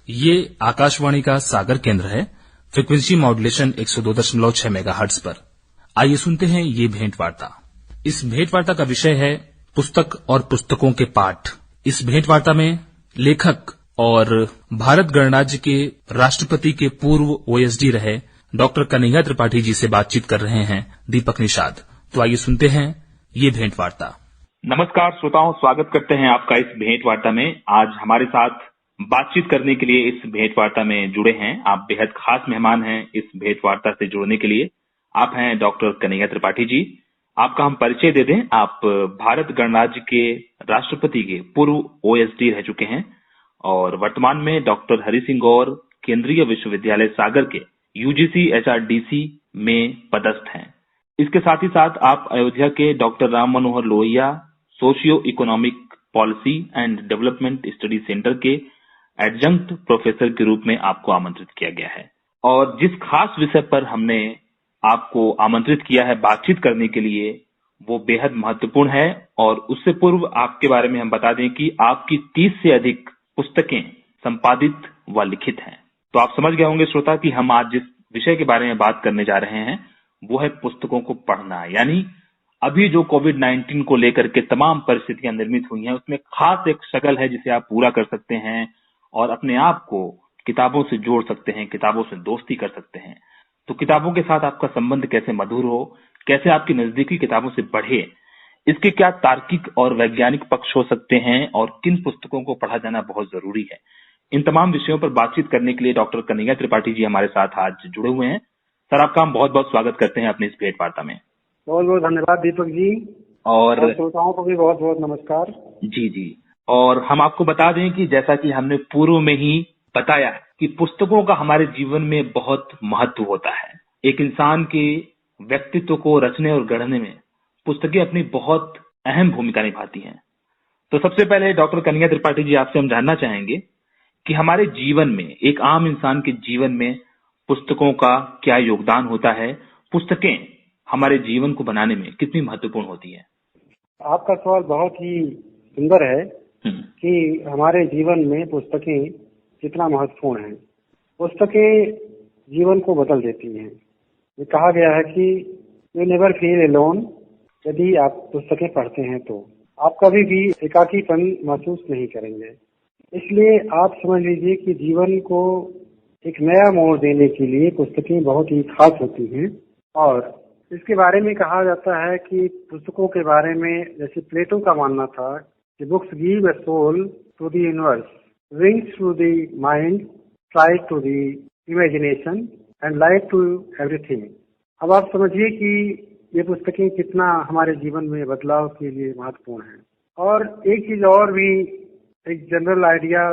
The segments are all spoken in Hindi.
ये आकाशवाणी का सागर केंद्र है, फ्रीक्वेंसी मॉड्यूलेशन 102.6 मेगाहर्ट्ज पर। आइए सुनते हैं ये भेंटवार्ता। इस भेंटवार्ता का विषय है पुस्तक और पुस्तकों के पाठ। इस भेंटवार्ता में लेखक और भारत गणराज्य के राष्ट्रपति के पूर्व ओएसडी रहे डॉक्टर कन्हैया त्रिपाठी जी से बातचीत कर रहे हैं दीपक निषाद। तो आइए सुनते हैं ये भेंटवार्ता। नमस्कार श्रोताओं, स्वागत करते हैं आपका इस भेंटवार्ता में। आज हमारे साथ बातचीत करने के लिए इस भेंटवार्ता में जुड़े हैं, आप बेहद खास मेहमान हैं इस भेंटवार्ता से जुड़ने के लिए। आप हैं डॉक्टर कन्हैया त्रिपाठी जी। आपका हम परिचय दे दें, आप भारत गणराज्य के राष्ट्रपति के पूर्व ओएसडी रह चुके हैं और वर्तमान में डॉक्टर हरि सिंह गौर केंद्रीय विश्वविद्यालय सागर के यूजीसी एचआरडीसी में पदस्थ हैं। इसके साथ ही साथ आप अयोध्या के doctor Ram Manohar Lohia socio economic policy and development study centre के एडजंक्ट प्रोफेसर के रूप में आपको आमंत्रित किया गया है। और जिस खास विषय पर हमने आपको आमंत्रित किया है बातचीत करने के लिए, वो बेहद महत्वपूर्ण है। और उससे पूर्व आपके बारे में हम बता दें कि आपकी 30 से अधिक पुस्तकें संपादित व लिखित हैं। तो आप समझ गए होंगे श्रोता कि हम आज जिस विषय के बारे में बात करने जा रहे हैं वो है पुस्तकों को पढ़ना। यानी अभी जो कोविड-19 को लेकर के तमाम परिस्थितियां निर्मित हुई हैं, उसमें खास एक शक्ल है जिसे आप पूरा कर सकते हैं और अपने आप को किताबों से जोड़ सकते हैं, किताबों से दोस्ती कर सकते हैं। तो किताबों के साथ आपका संबंध कैसे मधुर हो, कैसे आपकी नजदीकी किताबों से बढ़े, इसके क्या तार्किक और वैज्ञानिक पक्ष हो सकते हैं और किन पुस्तकों को पढ़ा जाना बहुत जरूरी है, इन तमाम विषयों पर बातचीत करने के लिए डॉक्टर कन्हैया त्रिपाठी जी हमारे साथ आज जुड़े हुए हैं। सर, आपका हम बहुत बहुत स्वागत करते हैं अपने इस भेंटवार्ता में। बहुत बहुत धन्यवाद दीपक जी, और श्रोताओं को भी बहुत बहुत नमस्कार। जी। और हम आपको बता दें कि जैसा कि हमने पूर्व में ही बताया कि पुस्तकों का हमारे जीवन में बहुत महत्व होता है। एक इंसान के व्यक्तित्व को रचने और गढ़ने में पुस्तकें अपनी बहुत अहम भूमिका निभाती हैं। तो सबसे पहले डॉक्टर कन्हैया त्रिपाठी जी, आपसे हम जानना चाहेंगे कि हमारे जीवन में, एक आम इंसान के जीवन में पुस्तकों का क्या योगदान होता है, पुस्तकें हमारे जीवन को बनाने में कितनी महत्वपूर्ण होती है। आपका सवाल बहुत ही सुंदर है कि हमारे जीवन में पुस्तकें कितना महत्वपूर्ण है। पुस्तकें जीवन को बदल देती हैं। ये कहा गया है कि यू नेवर फील अलोन, यदि आप पुस्तकें पढ़ते हैं तो आप कभी भी एकाकीपन महसूस नहीं करेंगे। इसलिए आप समझ लीजिए कि जीवन को एक नया मोड़ देने के लिए पुस्तकें बहुत ही खास होती हैं। और इसके बारे में कहा जाता है कि पुस्तकों के बारे में, जैसे प्लेटो का मानना था कि books give a soul to the universe, wings to the mind, flight to the imagination and light to everything. अब आप समझिए कि ये पुस्तकें कितना हमारे जीवन में बदलाव के लिए महत्वपूर्ण है। और एक चीज और भी, एक जनरल आइडिया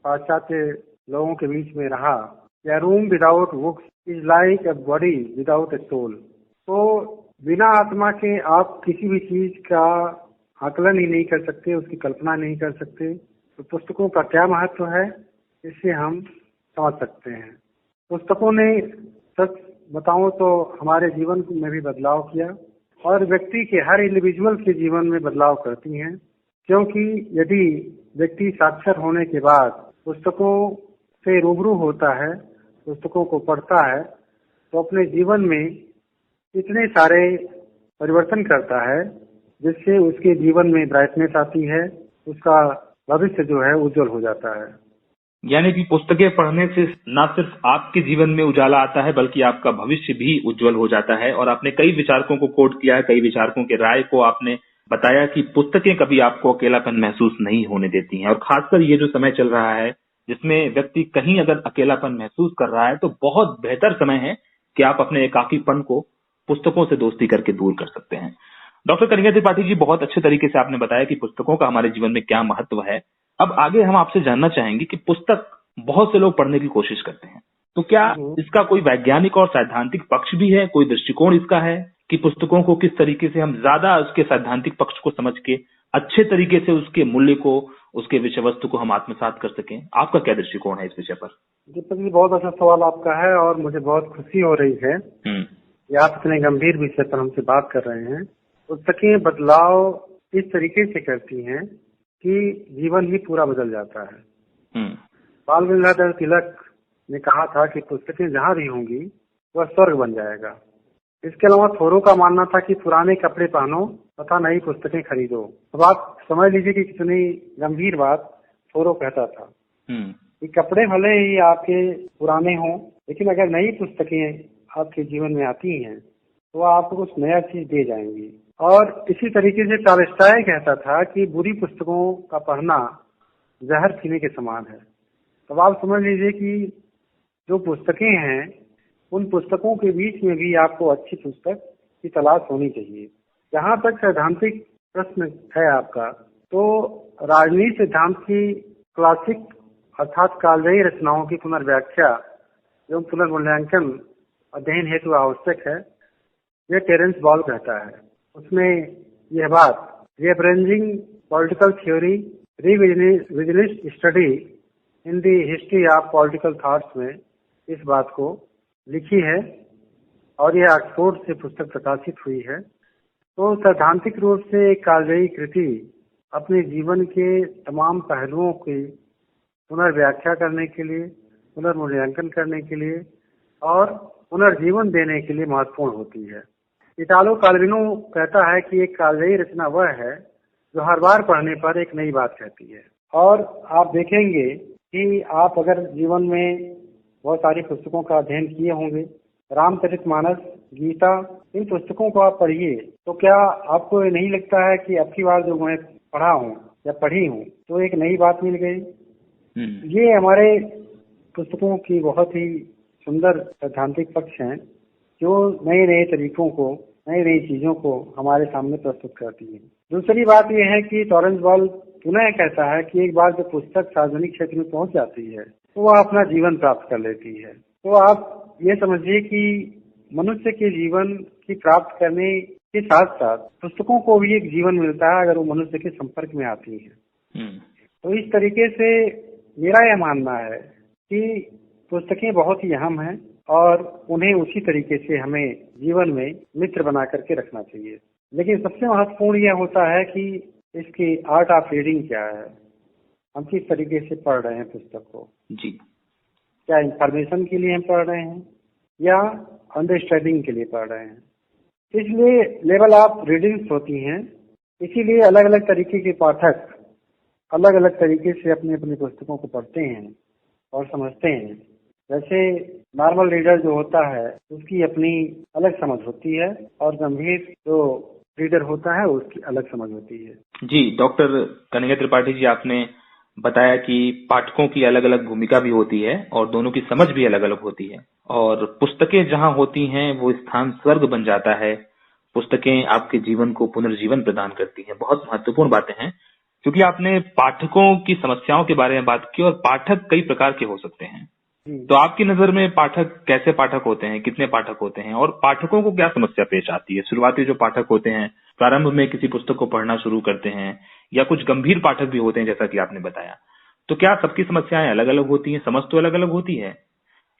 पाश्चात्य लोगों के बीच में रहा, या room without books is like a body without a soul. तो बिना आत्मा के आप किसी भी चीज का आकलन ही नहीं कर सकते, उसकी कल्पना नहीं कर सकते। तो पुस्तकों का क्या महत्व है, इससे हम समझ सकते हैं। पुस्तकों ने, सच बताऊं तो, हमारे जीवन में भी बदलाव किया और व्यक्ति के, हर इंडिविजुअल के जीवन में बदलाव करती हैं। क्योंकि यदि व्यक्ति साक्षर होने के बाद पुस्तकों से रूबरू होता है, पुस्तकों को पढ़ता है, तो अपने जीवन में इतने सारे परिवर्तन करता है जिससे उसके जीवन में ब्राइटनेस आती है, उसका भविष्य जो है उज्जवल हो जाता है। यानी कि पुस्तकें पढ़ने से न सिर्फ आपके जीवन में उजाला आता है बल्कि आपका भविष्य भी उज्जवल हो जाता है। और आपने कई विचारकों को कोट किया है, कई विचारकों के राय को आपने बताया कि पुस्तकें कभी आपको अकेलापन महसूस नहीं होने देती हैं। और खासकर ये जो समय चल रहा है जिसमें व्यक्ति कहीं अगर अकेलापन महसूस कर रहा है तो बहुत बेहतर समय है कि आप अपने एकाकीपन को पुस्तकों से दोस्ती करके दूर कर सकते हैं। डॉक्टर कन्हैया त्रिपाठी जी, बहुत अच्छे तरीके से आपने बताया कि पुस्तकों का हमारे जीवन में क्या महत्व है। अब आगे हम आपसे जानना चाहेंगे कि पुस्तक बहुत से लोग पढ़ने की कोशिश करते हैं, तो क्या इसका कोई वैज्ञानिक और सैद्धांतिक पक्ष भी है, कोई दृष्टिकोण इसका है कि पुस्तकों को किस तरीके से हम ज्यादा उसके सैद्धांतिक पक्ष को समझ के अच्छे तरीके से उसके मूल्य को, उसके विषय वस्तु को हम आत्मसात कर सकें? आपका क्या दृष्टिकोण है इस विषय पर? दीपक जी, बहुत अच्छा सवाल आपका है और मुझे बहुत खुशी हो रही है कि आप इतने गंभीर विषय पर हमसे बात कर रहे हैं। पुस्तकें बदलाव इस तरीके से करती हैं कि जीवन ही पूरा बदल जाता है। बाल गंगाधर तिलक ने कहा था कि पुस्तकें जहाँ भी होंगी वह स्वर्ग बन जाएगा। इसके अलावा थोरो का मानना था कि पुराने कपड़े पहनो तथा नई पुस्तकें खरीदो। अब आप समझ लीजिए कि कितनी गंभीर बात थोरो कहता था कि कपड़े भले ही आपके पुराने हों, लेकिन अगर नई पुस्तकें आपके जीवन में आती हैं तो आपको कुछ नया चीज दे जाएंगी। और इसी तरीके से टॉलस्टॉय कहता था कि बुरी पुस्तकों का पढ़ना जहर पीने के समान है। तो आप समझ लीजिए कि जो पुस्तकें हैं उन पुस्तकों के बीच में भी आपको अच्छी पुस्तक की तलाश होनी चाहिए। जहाँ तक सैद्धांतिक प्रश्न है आपका, तो राजनीति सिद्धांत की क्लासिक अर्थात कालजयी रचनाओं की पुनर्व्याख्या एवं पुनर्मूल्यांकन अध्ययन हेतु आवश्यक है, यह टेरेंस बॉल कहता है। उसमें यह बात rearranging political theory revisionist study in the history of political thoughts में इस बात को लिखी है और यह ऑक्सफोर्ड से पुस्तक प्रकाशित हुई है। तो सैद्धांतिक रूप से एक कालजयी कृति अपने जीवन के तमाम पहलुओं की पुनर्व्याख्या करने के लिए, पुनर्मूल्यांकन करने के लिए और पुनर्जीवन देने के लिए महत्वपूर्ण होती है। इटालो काल्विनो कहता है कि एक कालजयी रचना वह है जो हर बार पढ़ने पर एक नई बात कहती है। और आप देखेंगे कि आप अगर जीवन में बहुत सारी पुस्तकों का अध्ययन किए होंगे, रामचरितमानस, गीता, इन पुस्तकों को आप पढ़िए तो क्या आपको नहीं लगता है कि अब की बार जो मैं पढ़ा हूँ या पढ़ी हूँ तो एक नई बात मिल गई। ये हमारे पुस्तकों की बहुत ही सुंदर सैद्धांतिक पक्ष हैं जो नए नए तरीकों को, नई नई चीजों को हमारे सामने प्रस्तुत करती है। दूसरी बात यह है कि टॉरेंस बॉल पुनः कहता है कि एक बार जब पुस्तक सार्वजनिक क्षेत्र में पहुंच जाती है तो वह अपना जीवन प्राप्त कर लेती है। तो आप ये समझिए कि मनुष्य के जीवन की प्राप्त करने के साथ साथ पुस्तकों को भी एक जीवन मिलता है अगर वो मनुष्य के संपर्क में आती है। तो इस तरीके से मेरा यह मानना है कि पुस्तकें बहुत ही अहम हैं और उन्हें उसी तरीके से हमें जीवन में मित्र बना करके रखना चाहिए। लेकिन सबसे महत्वपूर्ण यह होता है कि इसकी आर्ट ऑफ रीडिंग क्या है, हम किस तरीके से पढ़ रहे हैं पुस्तक को जी। क्या इंफॉर्मेशन के लिए हम पढ़ रहे हैं या अंडरस्टैंडिंग के लिए पढ़ रहे हैं। इसलिए लेवल ऑफ रीडिंग्स होती हैं, इसीलिए अलग अलग तरीके के पाठक अलग अलग तरीके से अपनी अपनी पुस्तकों को पढ़ते हैं और समझते हैं। जैसे नॉर्मल रीडर जो होता है उसकी अपनी अलग समझ होती है और गंभीर जो रीडर होता है उसकी अलग समझ होती है। जी, डॉक्टर कन्हैया त्रिपाठी जी, आपने बताया कि पाठकों की अलग अलग भूमिका भी होती है और दोनों की समझ भी अलग अलग होती है और पुस्तकें जहां होती हैं वो स्थान स्वर्ग बन जाता है। पुस्तकें आपके जीवन को पुनर्जीवन प्रदान करती हैं। बहुत महत्वपूर्ण बातें हैं क्योंकि आपने पाठकों की समस्याओं के बारे में बात की और पाठक कई प्रकार के हो सकते हैं। तो आपकी नजर में पाठक कैसे पाठक होते हैं, कितने पाठक होते हैं और पाठकों को क्या समस्या पेश आती है। शुरुआती जो पाठक होते हैं प्रारंभ में किसी पुस्तक को पढ़ना शुरू करते हैं या कुछ गंभीर पाठक भी होते हैं जैसा कि आपने बताया, तो क्या सबकी समस्याएं अलग अलग होती हैं। समझ तो अलग अलग होती है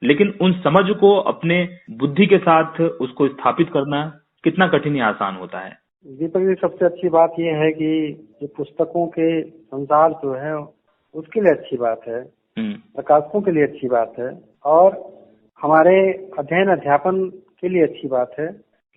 लेकिन उन समझ को अपने बुद्धि के साथ उसको स्थापित करना कितना कठिन या आसान होता है। दीपक जी, सबसे अच्छी बात यह है कि पुस्तकों के संसार जो है उसके लिए अच्छी बात है, प्रकाशकों के लिए अच्छी बात है और हमारे अध्ययन अध्यापन के लिए अच्छी बात है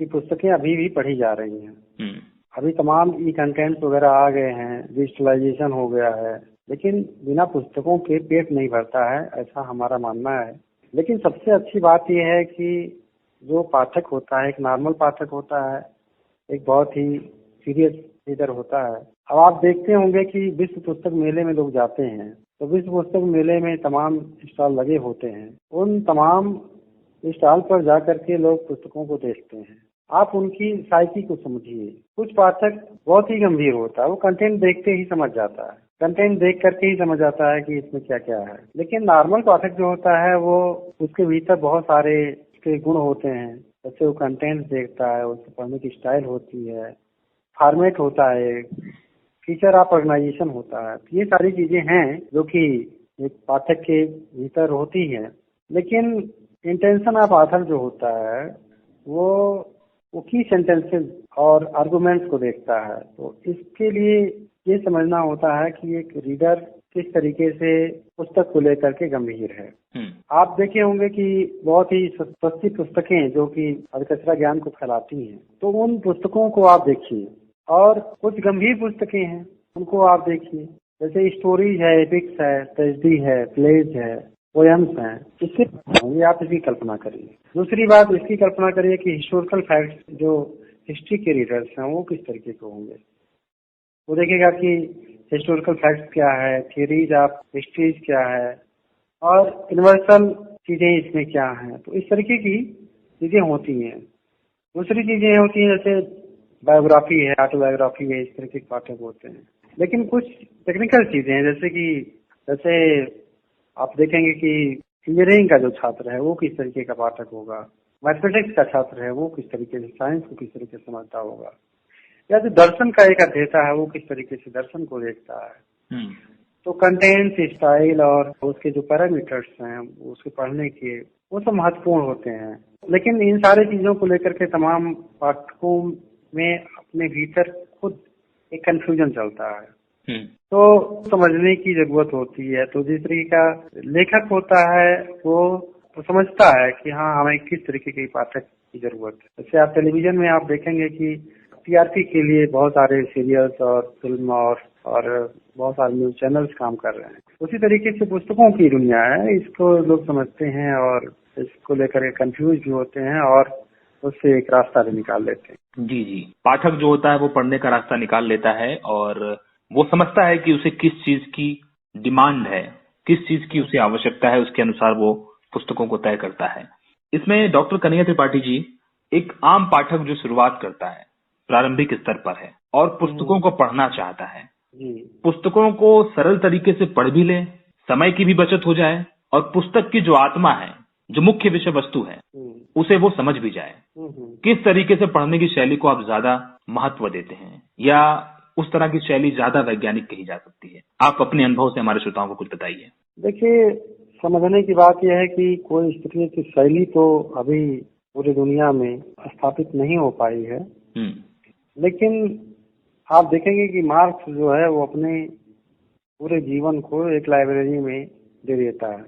कि पुस्तकें अभी भी पढ़ी जा रही हैं। अभी तमाम ई कंटेंट्स वगैरह आ गए हैं, डिजिटलाइजेशन हो गया है, लेकिन बिना पुस्तकों के पेट नहीं भरता है, ऐसा हमारा मानना है। लेकिन सबसे अच्छी बात यह है कि जो पाठक होता है, एक नॉर्मल पाठक होता है, एक बहुत ही सीरियस रीडर होता है। अब आप देखते होंगे कि विश्व पुस्तक मेले में लोग जाते हैं तो विश्व पुस्तक मेले में तमाम स्टॉल लगे होते हैं। उन तमाम स्टॉल पर जाकर के लोग पुस्तकों को देखते हैं। आप उनकी साइकी को समझिए। कुछ पाठक बहुत ही गंभीर होता है, वो कंटेंट देखते ही समझ जाता है, कंटेंट देख करके ही समझ आता है कि इसमें क्या क्या है। लेकिन नॉर्मल पाठक जो होता है वो उसके भीतर बहुत सारे उसके गुण होते हैं। जैसे वो कंटेंट देखता है, उसकी पढ़ने की स्टाइल होती है, फॉर्मेट होता है, फीचर ऑफ ऑर्गेनाइजेशन होता है। ये सारी चीजें हैं जो कि एक पाठक के भीतर होती हैं। लेकिन इंटेंशन ऑफ ऑथर जो होता है वो की सेंटेंसेस और आर्गुमेंट्स को देखता है। तो इसके लिए ये समझना होता है कि एक रीडर किस तरीके से पुस्तक को लेकर के गंभीर है। आप देखे होंगे कि बहुत ही सस्ती पुस्तकें जो कि अधकचरा ज्ञान को फैलाती हैं, तो उन पुस्तकों को आप देखिए, और कुछ गंभीर पुस्तकें हैं उनको आप देखिए, जैसे स्टोरीज है, एपिक्स है, ट्रेजेडी है, प्लेज है, पोएम्स हैं। इससे होंगे, आप इसकी कल्पना करिए। दूसरी बात, इसकी कल्पना करिए कि हिस्टोरिकल फैक्ट्स जो हिस्ट्री के रीडर्स हैं वो किस तरीके के होंगे। वो देखेगा कि हिस्टोरिकल फैक्ट्स क्या है, थियरीज ऑफ हिस्ट्रीज क्या है, और यूनिवर्सल चीजें इसमें क्या हैं। तो इस तरीके की चीजें होती हैं। दूसरी चीजें होती हैं जैसे बायोग्राफी है, ऑटोबायोग्राफी है, इस तरह के पाठक होते हैं। लेकिन कुछ टेक्निकल चीजें हैं, जैसे आप देखेंगे कि इंजीनियरिंग का जो छात्र है वो किस तरीके का पाठक होगा, मैथमेटिक्स का छात्र है वो किस तरीके से साइंस को किस तरीके से समझता होगा, या जो दर्शन का एक अध्येता है वो किस तरीके से दर्शन को देखता है। तो कंटेंट, स्टाइल और उसके जो पैरामीटर्स हैं उसके पढ़ने के, वो सब महत्वपूर्ण होते हैं। लेकिन इन सारी चीजों को लेकर के तमाम पाठकों में अपने भीतर खुद एक कंफ्यूजन चलता है, तो समझने की जरूरत होती है। तो जिस तरीके का लेखक होता है वो समझता है कि हाँ, हमें किस तरीके के पाठक की जरूरत है। जैसे आप टेलीविजन में आप देखेंगे कि टीआरपी के लिए बहुत सारे सीरियल्स और फिल्म और बहुत सारे न्यूज चैनल्स काम कर रहे हैं। उसी तरीके से पुस्तकों की दुनिया है, इसको लोग समझते हैं और इसको लेकर कंफ्यूज भी होते हैं और उससे एक रास्ता भी निकाल लेते हैं। जी, पाठक जो होता है वो पढ़ने का रास्ता निकाल लेता है और वो समझता है कि उसे किस चीज की डिमांड है, किस चीज की उसे आवश्यकता है, उसके अनुसार वो पुस्तकों को तय करता है। इसमें डॉक्टर कन्हैया त्रिपाठी जी, एक आम पाठक जो शुरुआत करता है, प्रारंभिक स्तर पर है और पुस्तकों को पढ़ना चाहता है, पुस्तकों को सरल तरीके से पढ़ भी ले, समय की भी बचत हो जाए और पुस्तक की जो आत्मा है, जो मुख्य विषय वस्तु है, उसे वो समझ भी जाए। किस तरीके से पढ़ने की शैली को आप ज्यादा महत्व देते हैं या उस तरह की शैली ज्यादा वैज्ञानिक कही जा सकती है? आप अपने अनुभव से हमारे श्रोताओं को कुछ बताइए। देखिए, समझने की बात यह है कि कोई इस तरह की शैली तो अभी पूरी दुनिया में स्थापित नहीं हो पाई है। लेकिन आप देखेंगे कि मार्क्स जो है वो अपने पूरे जीवन को एक लाइब्रेरी में दे देता है।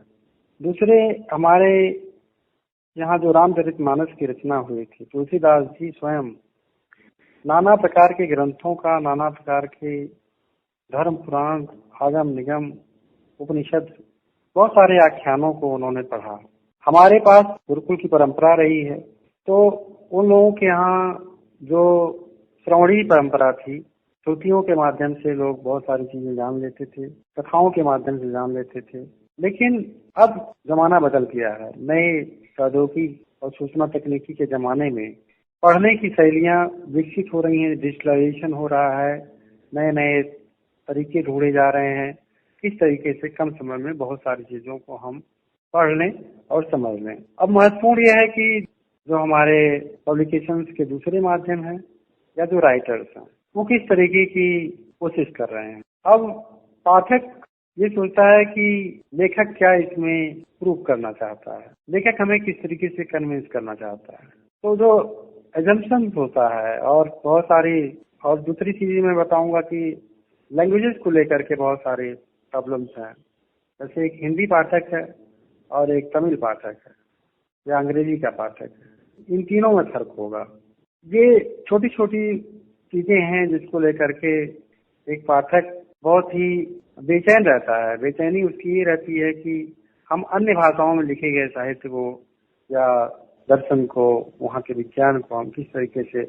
दूसरे, हमारे यहाँ जो रामचरितमानस की रचना हुई थी, तुलसीदास जी स्वयं नाना प्रकार के ग्रंथों का, नाना प्रकार के धर्म पुराण, आगम निगम, उपनिषद, बहुत सारे आख्यानों को उन्होंने पढ़ा। हमारे पास गुरुकुल की परंपरा रही है, तो उन लोगों के यहाँ जो श्रवणी परंपरा थी, श्रुतियों के माध्यम से लोग बहुत सारी चीजें जान लेते थे, कथाओं के माध्यम से जान लेते थे। लेकिन अब जमाना बदल गया है। नए प्रौद्योगिकी और सूचना तकनीकी के जमाने में पढ़ने की शैलियां विकसित हो रही हैं, डिजिटलाइजेशन हो रहा है, नए नए तरीके ढूंढे जा रहे हैं, किस तरीके से कम समय में बहुत सारी चीजों को हम पढ़ लें और समझ लें। अब महत्वपूर्ण यह है कि जो हमारे पब्लिकेशंस के दूसरे माध्यम हैं या जो राइटर्स हैं, वो किस तरीके की कोशिश कर रहे हैं। अब पाठक ये सोचता है कि लेखक क्या इसमें प्रूव करना चाहता है, लेखक हमें किस तरीके से कन्विंस करना चाहता है। तो जो एजम्पशन होता है और बहुत सारी, और दूसरी चीज मैं बताऊंगा कि लैंग्वेजेस को लेकर के बहुत सारे प्रॉब्लम्स हैं। जैसे एक हिंदी पाठक है और एक तमिल पाठक है या अंग्रेजी का पाठक है, इन तीनों में फर्क होगा। ये छोटी छोटी चीजें हैं जिसको लेकर के एक पाठक बहुत ही बेचैन रहता है। बेचैनी उसकी ये रहती है कि हम अन्य भाषाओं में लिखे गए साहित्य को या दर्शन को, वहाँ के विज्ञान को हम किस तरीके से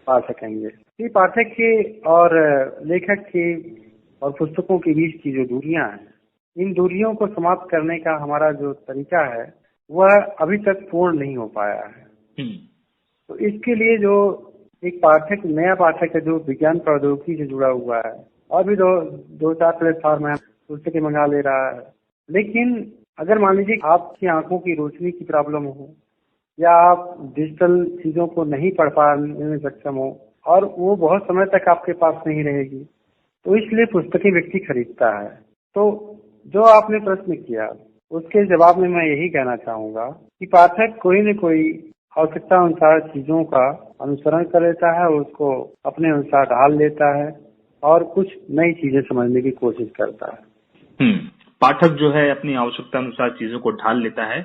पा सकेंगे। ये पाठक के और लेखक के और पुस्तकों के बीच की जो दूरियां हैं, इन दूरियों को समाप्त करने का हमारा जो तरीका है वह अभी तक पूर्ण नहीं हो पाया है। तो इसके लिए जो एक पाठक, नया पाठक है जो विज्ञान प्रौद्योगिकी से जुड़ा हुआ है, और भी दो चार प्लेटफॉर्म है, पुस्तकें मंगा ले रहा है। लेकिन अगर मान लीजिए आपकी आंखों की रोशनी की प्रॉब्लम हो या आप डिजिटल चीजों को नहीं पढ़ पाने में सक्षम हो और वो बहुत समय तक आपके पास नहीं रहेगी, तो इसलिए पुस्तकें व्यक्ति खरीदता है। तो जो आपने प्रश्न किया उसके जवाब में मैं यही कहना चाहूंगा कि पाठक कोई न कोई आवश्यकता अनुसार चीजों का अनुसरण कर लेता है, उसको अपने अनुसार ढाल लेता है और कुछ नई चीजें समझने की कोशिश करता है। पाठक जो है अपनी आवश्यकता अनुसार चीजों को ढाल लेता है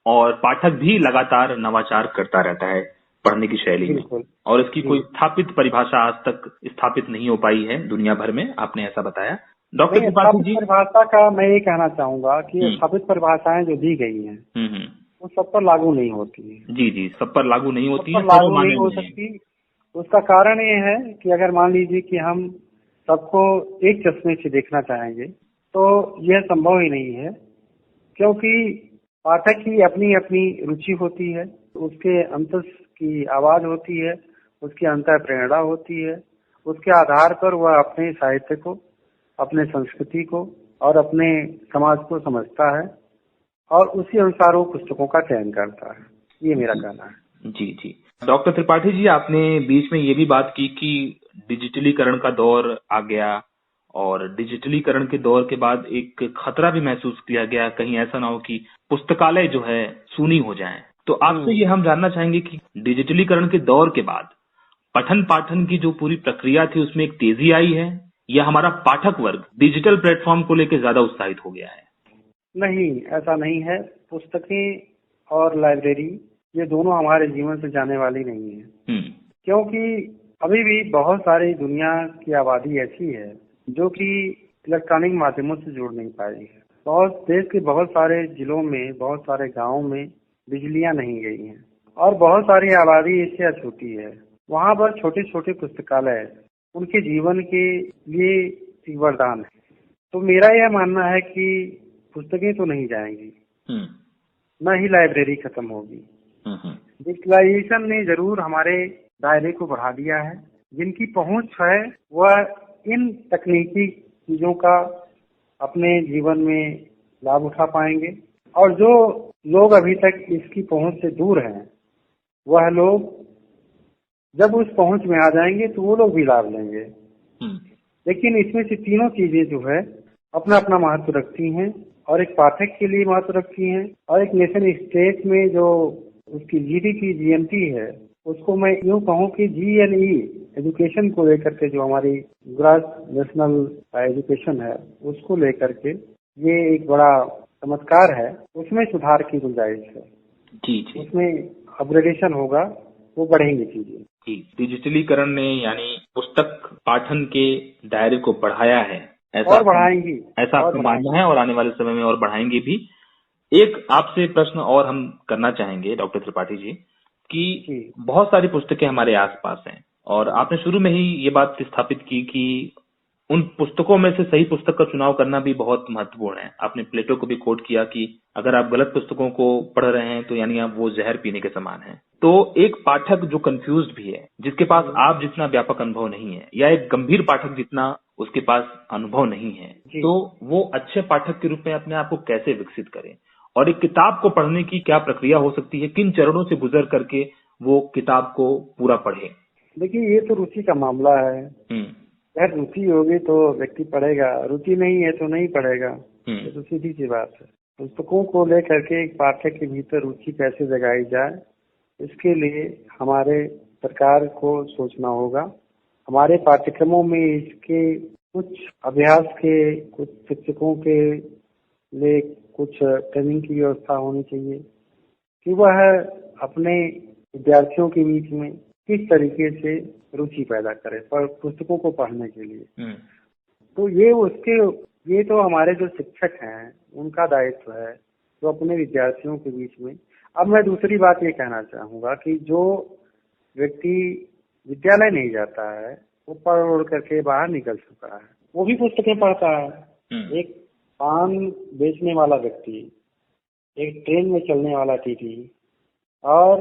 और पाठक भी लगातार नवाचार करता रहता है पढ़ने की शैली में, और इसकी कोई स्थापित परिभाषा आज तक स्थापित नहीं हो पाई है दुनिया भर में, आपने ऐसा बताया। डॉक्टर त्रिपाठी जी, परिभाषा का मैं ये कहना चाहूंगा कि स्थापित परिभाषाएं जो दी गई हैं वो सब पर लागू नहीं होती है। जी, सब पर लागू नहीं होती है, लागू नहीं हो सकती। उसका कारण ये है कि अगर मान लीजिए कि हम सबको एक चश्मे से देखना चाहेंगे तो यह संभव ही नहीं है, क्योंकि पाठक की अपनी अपनी रुचि होती है, उसके अंतस की आवाज होती है, उसकी अंतर प्रेरणा होती है, उसके आधार पर वह अपने साहित्य को, अपने संस्कृति को और अपने समाज को समझता है और उसी अनुसार वो पुस्तकों का चयन करता है। ये मेरा कहना है। जी। डॉक्टर त्रिपाठी जी, आपने बीच में ये भी बात की कि डिजिटलीकरण का दौर आ गया और डिजिटलीकरण के दौर के बाद एक खतरा भी महसूस किया गया, कहीं ऐसा ना हो कि पुस्तकालय जो है सूनी हो जाएं। तो आपसे ये हम जानना चाहेंगे कि डिजिटलीकरण के दौर के बाद पठन पाठन की जो पूरी प्रक्रिया थी उसमें एक तेजी आई है या हमारा पाठक वर्ग डिजिटल प्लेटफॉर्म को लेकर ज्यादा उत्साहित हो गया है? नहीं, ऐसा नहीं है। पुस्तकें और लाइब्रेरी ये दोनों हमारे जीवन से जाने वाली नहीं है, क्योंकि अभी भी बहुत सारी दुनिया की आबादी ऐसी है जो कि इलेक्ट्रॉनिक माध्यमों से जुड़ नहीं पाई है। देश के बहुत सारे जिलों में, बहुत सारे गांवों में बिजलियां नहीं गई हैं और बहुत सारी आबादी इससे अछूती है। वहां पर छोटे छोटे पुस्तकालय उनके जीवन के लिए एक वरदान है। तो मेरा यह मानना है कि पुस्तकें तो नहीं जाएंगी, न ही लाइब्रेरी खत्म होगी। डिजिटलाइजेशन ने जरूर हमारे दायरे को बढ़ा दिया है। जिनकी पहुंच है वह इन तकनीकी चीजों का अपने जीवन में लाभ उठा पाएंगे, और जो लोग अभी तक इसकी पहुंच से दूर हैं वह लोग जब उस पहुंच में आ जाएंगे तो वो लोग भी लाभ लेंगे। लेकिन इसमें से तीनों चीजें जो है अपना अपना महत्व रखती हैं, और एक पाठक के लिए महत्व रखती हैं, और एक नेशन स्टेट में जो उसकी जीडीपी जीएनपी है उसको मैं यूँ कहूँ कि GNE एजुकेशन को लेकर के, जो हमारी ग्रॉस नेशनल एजुकेशन है उसको लेकर के ये एक बड़ा चमत्कार है। उसमें सुधार की गुंजाइश है। जी। उसमें अपग्रेडेशन होगा, वो बढ़ेंगी चीजें। डिजिटलीकरण ने यानी पुस्तक पाठन के दायरे को बढ़ाया है, और बढ़ाएंगी, ऐसा आपका मानना है, और आने वाले समय में और बढ़ाएंगे भी। एक आपसे प्रश्न और हम करना चाहेंगे डॉक्टर त्रिपाठी जी कि बहुत सारी पुस्तकें हमारे आसपास हैं, और आपने शुरू में ही ये बात स्थापित की कि उन पुस्तकों में से सही पुस्तक का चुनाव करना भी बहुत महत्वपूर्ण है। आपने प्लेटो को भी कोट किया कि अगर आप गलत पुस्तकों को पढ़ रहे हैं तो यानी आप वो जहर पीने के समान है। तो एक पाठक जो कंफ्यूज्ड भी है, जिसके पास आप जितना व्यापक अनुभव नहीं है, या एक गंभीर पाठक जितना उसके पास अनुभव नहीं है, तो वो अच्छे पाठक के रूप में अपने आप को कैसे विकसित करे, और एक किताब को पढ़ने की क्या प्रक्रिया हो सकती है, किन चरणों से गुजर करके वो किताब को पूरा पढ़े? देखिए, ये तो रुचि का मामला है। अगर रुचि होगी तो व्यक्ति पढ़ेगा, रुचि नहीं है तो नहीं पढ़ेगा। तो सीधी सी बात है। पुस्तकों को लेकर के एक पाठक के भीतर रुचि कैसे जगाई जाए, इसके लिए हमारे सरकार को सोचना होगा। हमारे पाठ्यक्रमों में इसके कुछ अभ्यास के, कुछ शिक्षकों के लिए कुछ ट्रेनिंग की व्यवस्था होनी चाहिए कि वह अपने विद्यार्थियों के बीच में किस तरीके से रुचि पैदा करे पर पुस्तकों को पढ़ने के लिए। तो ये तो हमारे जो शिक्षक हैं उनका दायित्व है, जो अपने विद्यार्थियों के बीच में। अब मैं दूसरी बात ये कहना चाहूंगा कि जो व्यक्ति विद्यालय नहीं जाता है वो पढ़ उड़ करके बाहर निकल चुका है, वो भी पुस्तकें पढ़ता है। एक पान बेचने वाला व्यक्ति, एक ट्रेन में चलने वाला टीटी, और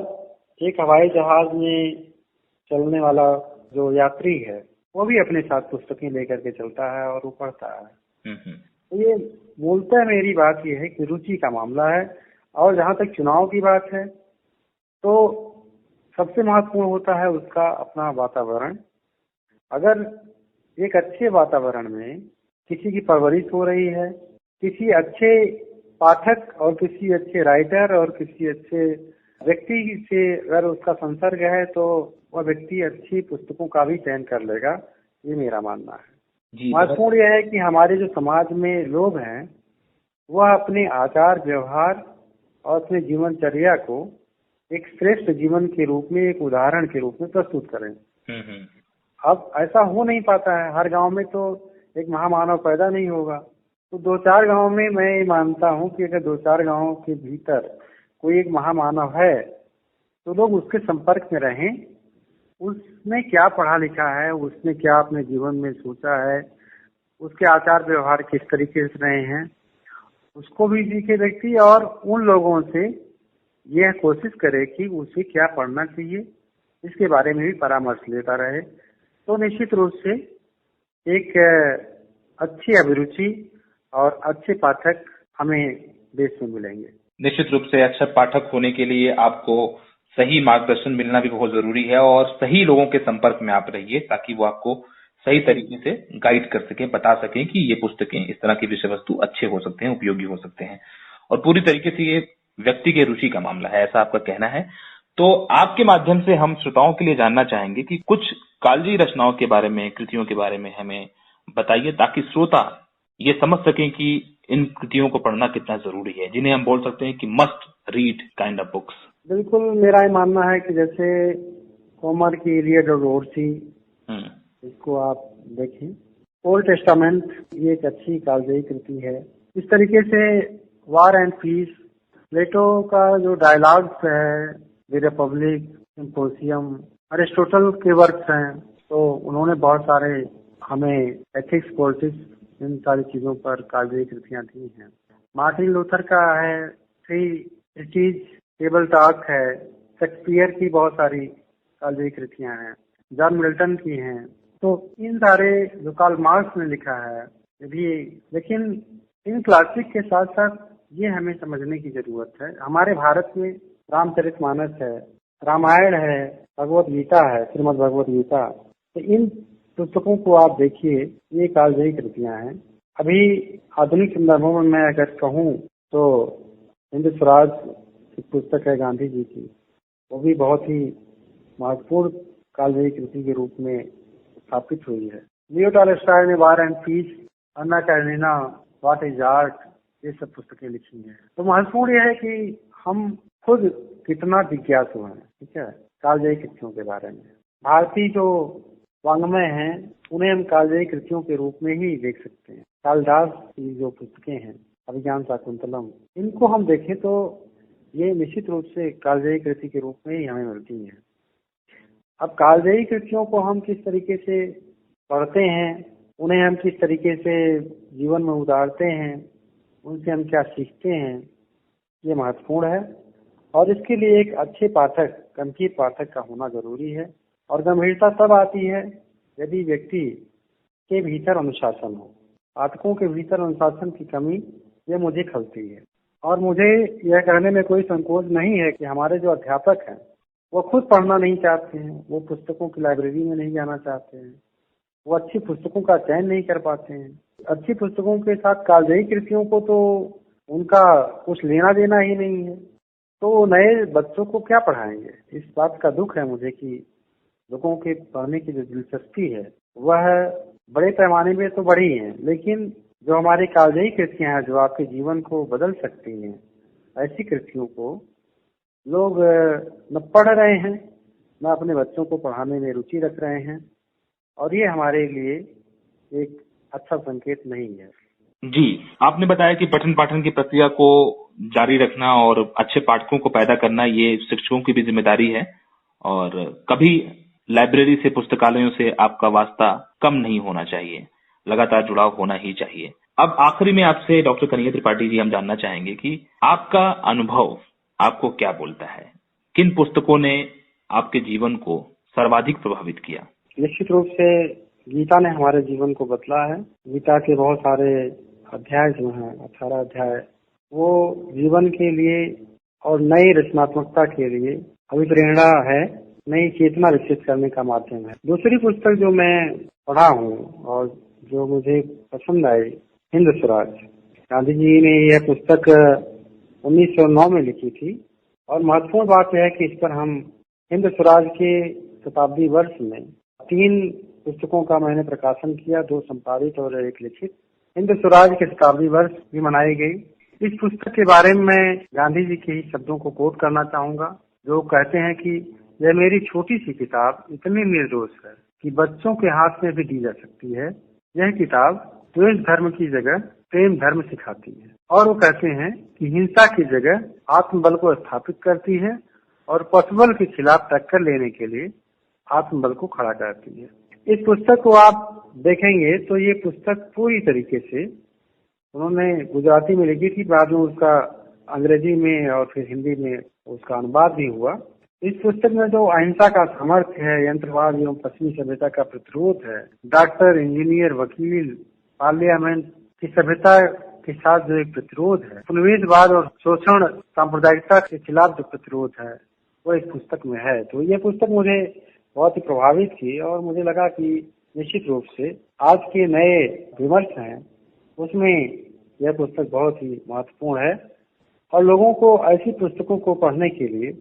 एक हवाई जहाज में चलने वाला जो यात्री है, वो भी अपने साथ पुस्तकें लेकर के चलता है और वो पढ़ता है। तो ये मूलतः मेरी बात ये है कि रुचि का मामला है। और जहाँ तक चुनाव की बात है तो सबसे महत्वपूर्ण होता है उसका अपना वातावरण। अगर एक अच्छे वातावरण में किसी की परवरिश हो रही है, किसी अच्छे पाठक और किसी अच्छे राइटर और किसी अच्छे व्यक्ति से अगर उसका संसर्ग है तो वह व्यक्ति अच्छी पुस्तकों का भी चयन कर लेगा, ये मेरा मानना है। महत्वपूर्ण यह है कि हमारे जो समाज में लोग हैं वह अपने आचार व्यवहार और अपने जीवनचर्या को एक श्रेष्ठ जीवन के रूप में, एक उदाहरण के रूप में प्रस्तुत करें। अब ऐसा हो नहीं पाता है, हर गांव में तो एक महामानव पैदा नहीं होगा। तो 2-4 गांव में मैं ये मानता हूँ कि अगर 2-4 गांव के भीतर कोई एक महामानव है तो लोग उसके संपर्क में रहें, उसने क्या पढ़ा लिखा है, उसने क्या अपने जीवन में सोचा है, उसके आचार व्यवहार किस तरीके से रहे हैं, उसको भी सीखे व्यक्ति, और उन लोगों से यह कोशिश करे कि उसे क्या पढ़ना चाहिए, इसके बारे में भी परामर्श लेता रहे। तो निश्चित रूप से एक अच्छी अभिरुचि और अच्छे पाठक हमें देश में मिलेंगे। निश्चित रूप से अच्छा पाठक होने के लिए आपको सही मार्गदर्शन मिलना भी बहुत जरूरी है और सही लोगों के संपर्क में आप रहिए ताकि वो आपको सही तरीके से गाइड कर सकें, बता सकें कि ये पुस्तकें, इस तरह की विषय वस्तु अच्छे हो सकते हैं, उपयोगी हो सकते हैं। और पूरी तरीके से ये व्यक्ति के रुचि का मामला है, ऐसा आपका कहना है। तो आपके माध्यम से हम श्रोताओं के लिए जानना चाहेंगे कि कुछ कालजयी रचनाओं के बारे में, कृतियों के बारे में हमें बताइए ताकि श्रोता ये समझ सकें कि इन कृतियों को पढ़ना कितना जरूरी है, जिन्हें हम बोल सकते हैं कि must read kind of books. बिल्कुल, मेरा ये मानना है कि जैसे होमर की इलियड और ओडिसी, इसको आप देखें। ओल्ड टेस्टामेंट ये एक अच्छी कालजयी कृति है। इस तरीके से वार एंड पीस, प्लेटो का जो डायलॉग्स है, द रिपब्लिक, सिम्पोसियम, अरिस्टोटल के वर्क्स हैं, तो उन्होंने बहुत सारे हमें एथिक्स, पॉलिटिक्स, इन सारी चीजों पर कालजयी कृतियां दी हैं। मार्टिन लूथर का है थ्री ट्रीटीज, टेबल टॉक है, शेक्सपियर की बहुत सारी कालजयी कृतियां हैं, जॉन मिल्टन की हैं। तो इन सारे जो कार्ल मार्क्स ने लिखा है भी, लेकिन इन क्लासिक के साथ साथ ये हमें समझने की जरूरत है। हमारे भारत में रामचरितमानस है, रामायण है, भगवत गीता है, श्रीमद् भगवत गीता। तो इन पुस्तकों को आप देखिए, ये कालजयी कृतियां हैं। अभी आधुनिक संदर्भों में मैं अगर कहूँ तो हिंद स्वराज एक पुस्तक है गांधी जी की, वो भी बहुत ही महत्वपूर्ण कालजयी कृति के रूप में स्थापित हुई है। लियो टॉलस्टॉय ने war and peace, Anna Karenina, what is art, ये सब पुस्तकें लिखी हैं। तो महत्वपूर्ण यह है कि हम खुद कितना जिज्ञासु हैं, ठीक है, कालजयी कृतियों के बारे में। भारतीय जो वांग्मय हैं उन्हें हम कालजयी कृतियों के रूप में ही देख सकते हैं। कालिदास की जो पुस्तकें हैं, अभिज्ञान शाकुंतलम, इनको हम देखें तो ये निश्चित रूप से कालजयी कृति के रूप में ही हमें मिलती है। अब कालजयी कृतियों को हम किस तरीके से पढ़ते हैं, उन्हें हम किस तरीके से जीवन में उतारते हैं, उनसे हम क्या सीखते हैं, ये महत्वपूर्ण है। और इसके लिए एक अच्छे पाठक, गंभीर पाठक का होना जरूरी है। और गंभीरता तब आती है यदि व्यक्ति के भीतर अनुशासन हो। पाठकों के भीतर अनुशासन की कमी ये मुझे खलती है। और मुझे यह कहने में कोई संकोच नहीं है कि हमारे जो अध्यापक हैं वो खुद पढ़ना नहीं चाहते हैं, वो पुस्तकों की लाइब्रेरी में नहीं जाना चाहते हैं, वो अच्छी पुस्तकों का चयन नहीं कर पाते हैं। अच्छी पुस्तकों के साथ कालजयी कृतियों को तो उनका कुछ लेना देना ही नहीं है, तो नए बच्चों को क्या पढ़ाएंगे। इस बात का दुख है मुझे कि लोगों के पढ़ने की जो दिलचस्पी है वह बड़े पैमाने में तो बढ़ी है, लेकिन जो हमारी कालजयी कृतियां हैं जो आपके जीवन को बदल सकती हैं, ऐसी कृतियों को लोग न पढ़ रहे हैं, न अपने बच्चों को पढ़ाने में रुचि रख रहे हैं, और ये हमारे लिए एक अच्छा संकेत नहीं है। जी, आपने बताया कि पठन पाठन की प्रक्रिया को जारी रखना और अच्छे पाठकों को पैदा करना ये शिक्षकों की भी जिम्मेदारी है, और कभी लाइब्रेरी से, पुस्तकालयों से आपका वास्ता कम नहीं होना चाहिए, लगातार जुड़ाव होना ही चाहिए। अब आखिरी में आपसे डॉक्टर कन्हैया त्रिपाठी जी हम जानना चाहेंगे कि आपका अनुभव आपको क्या बोलता है, किन पुस्तकों ने आपके जीवन को सर्वाधिक प्रभावित किया? निश्चित रूप से गीता ने हमारे जीवन को बदला है। गीता के बहुत सारे अध्याय जो हैं, 18 अध्याय, वो जीवन के लिए और नई रचनात्मकता के लिए अभिप्रेरणा है, नई चेतना विकसित करने का माध्यम है। दूसरी पुस्तक जो मैं पढ़ा हूँ और जो मुझे पसंद आई, हिंद स्वराज। गांधी जी ने यह पुस्तक 1909 में लिखी थी, और महत्वपूर्ण बात यह है कि इस पर हम हिंद स्वराज के शताब्दी वर्ष में 3 पुस्तकों का मैंने प्रकाशन किया, 2 संपादित और 1 लिखित। हिंद स्वराज के शताब्दी वर्ष भी मनाई गई। इस पुस्तक के बारे में मैं गांधी जी के ही शब्दों को कोट करना चाहूंगा, जो कहते हैं कि यह मेरी छोटी सी किताब इतनी निर्दोष है कि बच्चों के हाथ में भी दी जा सकती है। यह किताब द्वेष धर्म की जगह प्रेम धर्म सिखाती है। और वो कहते हैं कि हिंसा की जगह आत्मबल को स्थापित करती है और पशुबल के खिलाफ टक्कर लेने के लिए आत्मबल को खड़ा करती है। इस पुस्तक को आप देखेंगे तो ये पुस्तक पूरी तरीके से उन्होंने गुजराती में लिखी थी, बाद में उसका अंग्रेजी में और फिर हिंदी में उसका अनुवाद भी हुआ। इस पुस्तक में जो अहिंसा का सामर्थ्य है, यंत्रवाद एवं पश्चिमी सभ्यता का प्रतिरोध है, डॉक्टर, इंजीनियर, वकील, पार्लियामेंट की सभ्यता के साथ जो एक प्रतिरोध है, उपनिवेशवाद और शोषण सांप्रदायिकता के खिलाफ जो प्रतिरोध है, वो इस पुस्तक में है। तो ये पुस्तक मुझे बहुत ही प्रभावित की और मुझे लगा कि निश्चित रूप से आज के नए विमर्श हैं उसमें यह पुस्तक बहुत ही महत्वपूर्ण है और लोगों को ऐसी पुस्तकों को पढ़ने के लिए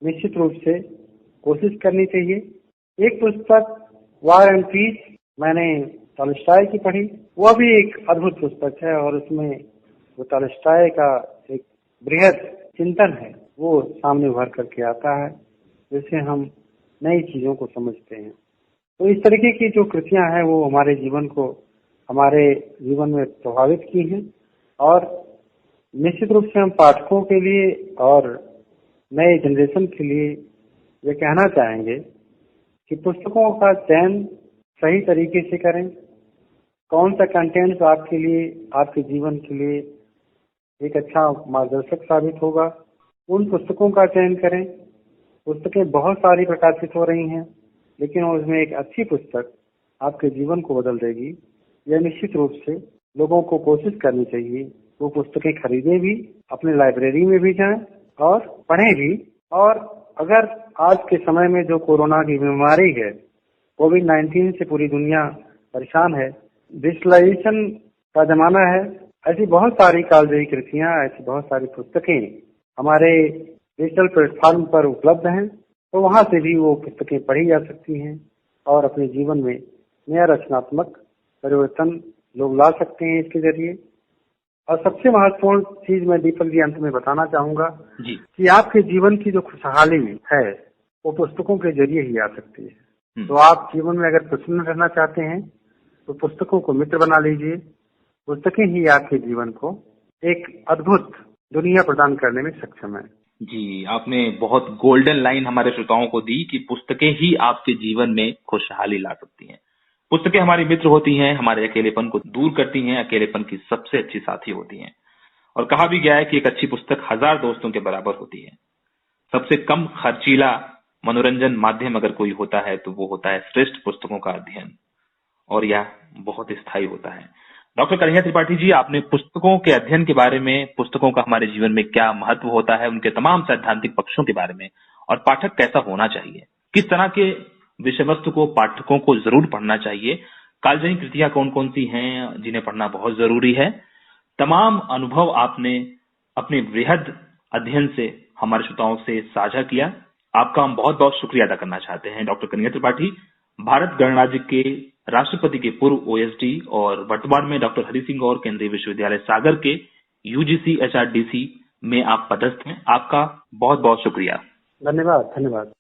निश्चित रूप से कोशिश करनी चाहिए। एक पुस्तक वार एंड पीस मैंने टॉलस्टॉय की पढ़ी, वह भी एक अद्भुत पुस्तक है और उसमें वो टॉलस्टॉय का एक बृहद चिंतन है वो सामने उभर करके आता है, जिससे हम नई चीजों को समझते हैं। तो इस तरीके की जो कृतियां हैं वो हमारे जीवन में प्रभावित की हैं और निश्चित रूप से हम पाठकों के लिए और नए जनरेशन के लिए ये कहना चाहेंगे कि पुस्तकों का चयन सही तरीके से करें। कौन सा कंटेंट आपके लिए, आपके जीवन के लिए एक अच्छा मार्गदर्शक साबित होगा, उन पुस्तकों का चयन करें। पुस्तकें बहुत सारी प्रकाशित हो रही हैं, लेकिन उसमें एक अच्छी पुस्तक आपके जीवन को बदल देगी। यह निश्चित रूप से लोगों को कोशिश करनी चाहिए वो पुस्तकें खरीदें भी, अपने लाइब्रेरी में भी जाएं और पढ़ें भी। और अगर आज के समय में जो कोरोना की बीमारी है, कोविड-19 से पूरी दुनिया परेशान है, डिजिटलाइजेशन का जमाना है, ऐसी बहुत सारी कालजयी कृतियां, ऐसी बहुत सारी पुस्तकें हमारे डिजिटल प्लेटफॉर्म पर उपलब्ध हैं, तो वहां से भी वो पुस्तकें पढ़ी जा सकती हैं और अपने जीवन में नया रचनात्मक परिवर्तन लोग ला सकते हैं इसके जरिए। और सबसे महत्वपूर्ण चीज मैं दीपक जी अंत में बताना चाहूंगा कि आपके जीवन की जो खुशहाली है वो पुस्तकों के जरिए ही आ सकती है। तो आप जीवन में अगर प्रसन्न रहना चाहते हैं तो पुस्तकों को मित्र बना लीजिए। पुस्तकें ही आपके जीवन को एक अद्भुत दुनिया प्रदान करने में सक्षम है। जी, आपने बहुत गोल्डन लाइन हमारे श्रोताओं को दी कि पुस्तकें ही आपके जीवन में खुशहाली ला सकती हैं। पुस्तकें हमारी मित्र होती हैं, हमारे अकेलेपन को दूर करती हैं, अकेलेपन की सबसे अच्छी साथी होती हैं। और कहा भी गया है कि एक अच्छी पुस्तक 1000 दोस्तों के बराबर होती है। सबसे कम खर्चीला मनोरंजन माध्यम अगर कोई होता है तो वो होता है श्रेष्ठ पुस्तकों का अध्ययन, और यह बहुत स्थायी होता है। डॉक्टर कन्हैया त्रिपाठी जी, आपने पुस्तकों के अध्ययन के बारे में, पुस्तकों का हमारे जीवन में क्या महत्व होता है, उनके तमाम सैद्धांतिक पक्षों के बारे में और पाठक कैसा होना चाहिए, किस तरह के विषय वस्तु को पाठकों को जरूर पढ़ना चाहिए, कालजयी कृतियां कौन कौन सी हैं जिन्हें पढ़ना बहुत जरूरी है, तमाम अनुभव आपने अपने बृहद अध्ययन से हमारे श्रोताओं से साझा किया। आपका हम बहुत बहुत शुक्रिया अदा करना चाहते हैं। डॉक्टर कन्हैया त्रिपाठी, भारत गणराज्य के राष्ट्रपति के पूर्व ओएसडी और वर्तमान में डॉक्टर हरि सिंह गौर केंद्रीय विश्वविद्यालय सागर के यूजीसी एचआरडीसी में आप पदस्थ हैं। आपका बहुत बहुत शुक्रिया। धन्यवाद। धन्यवाद।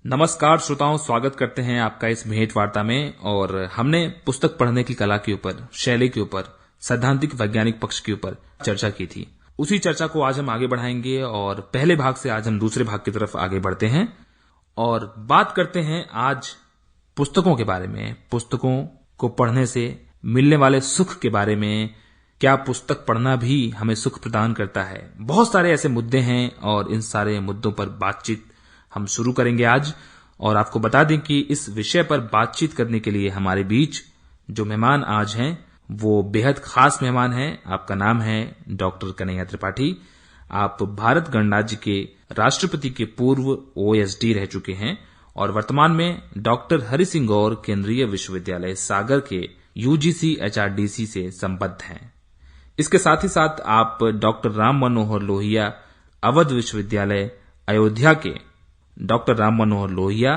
नमस्कार श्रोताओं, स्वागत करते हैं आपका इस भेंट वार्ता में। और हमने पुस्तक पढ़ने की कला के ऊपर, शैली के ऊपर, सैद्धांतिक वैज्ञानिक पक्ष के ऊपर चर्चा की थी। उसी चर्चा को आज हम आगे बढ़ाएंगे और पहले भाग से आज हम दूसरे भाग की तरफ आगे बढ़ते हैं और बात करते हैं आज पुस्तकों के बारे में, पुस्तकों को पढ़ने से मिलने वाले सुख के बारे में। क्या पुस्तक पढ़ना भी हमें सुख प्रदान करता है? बहुत सारे ऐसे मुद्दे हैं और इन सारे मुद्दों पर बातचीत हम शुरू करेंगे आज। और आपको बता दें कि इस विषय पर बातचीत करने के लिए हमारे बीच जो मेहमान आज हैं वो बेहद खास मेहमान हैं। आपका नाम है डॉक्टर कन्हैया त्रिपाठी। आप भारत गणराज्य के राष्ट्रपति के पूर्व ओएसडी रह चुके हैं और वर्तमान में डॉक्टर हरि सिंह गौर केंद्रीय विश्वविद्यालय सागर के यूजीसी एचआरडीसी से संबद्ध हैं। इसके साथ ही साथ आप डॉक्टर राम मनोहर लोहिया अवध विश्वविद्यालय अयोध्या के doctor Ram Manohar Lohia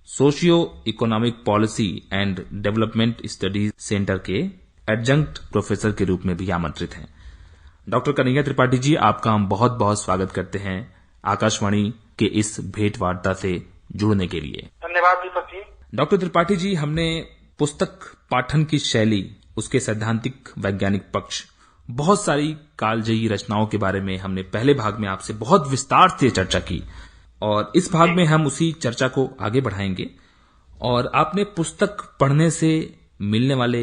socio economic policy and development studies centre के एडजंक्ट प्रोफेसर के रूप में भी आमंत्रित हैं। डॉक्टर कन्हैया त्रिपाठी जी, आपका हम बहुत बहुत स्वागत करते हैं आकाशवाणी के इस भेंट वार्ता से जुड़ने के लिए। धन्यवाद दीपक जी। डॉक्टर त्रिपाठी जी, हमने पुस्तक पाठन की शैली, उसके सैद्धांतिक वैज्ञानिक पक्ष, बहुत सारी कालजयी रचनाओं के बारे में हमने पहले भाग में आपसे बहुत विस्तार से चर्चा की और इस भाग में हम उसी चर्चा को आगे बढ़ाएंगे। और आपने पुस्तक पढ़ने से मिलने वाले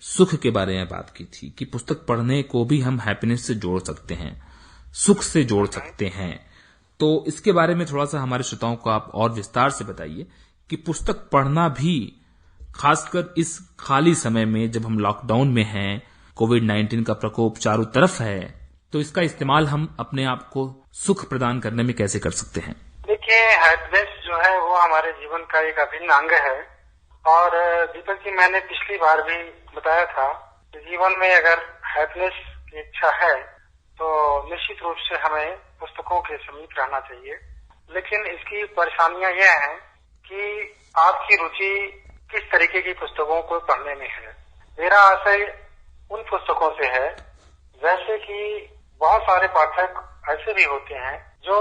सुख के बारे में बात की थी कि पुस्तक पढ़ने को भी हम हैप्पीनेस से जोड़ सकते हैं, सुख से जोड़ सकते हैं। तो इसके बारे में थोड़ा सा हमारे श्रोताओं को आप और विस्तार से बताइए कि पुस्तक पढ़ना भी, खासकर इस खाली समय में जब हम लॉकडाउन में हैं, कोविड-19 का प्रकोप चारों तरफ है, तो इसका इस्तेमाल हम अपने आप को सुख प्रदान करने में कैसे कर सकते हैं? देखिए, हैप्पीनेस जो है वो हमारे जीवन का एक अभिन्न अंग है। और दीपक जी, मैंने पिछली बार भी बताया था कि जीवन में अगर हैप्पीनेस की इच्छा है तो निश्चित रूप से हमें पुस्तकों के समीप रहना चाहिए। लेकिन इसकी परेशानियां यह हैं कि आपकी रुचि किस तरीके की पुस्तकों को पढ़ने में है। मेरा आशय उन पुस्तकों से है, जैसे कि बहुत सारे पाठक ऐसे भी होते हैं जो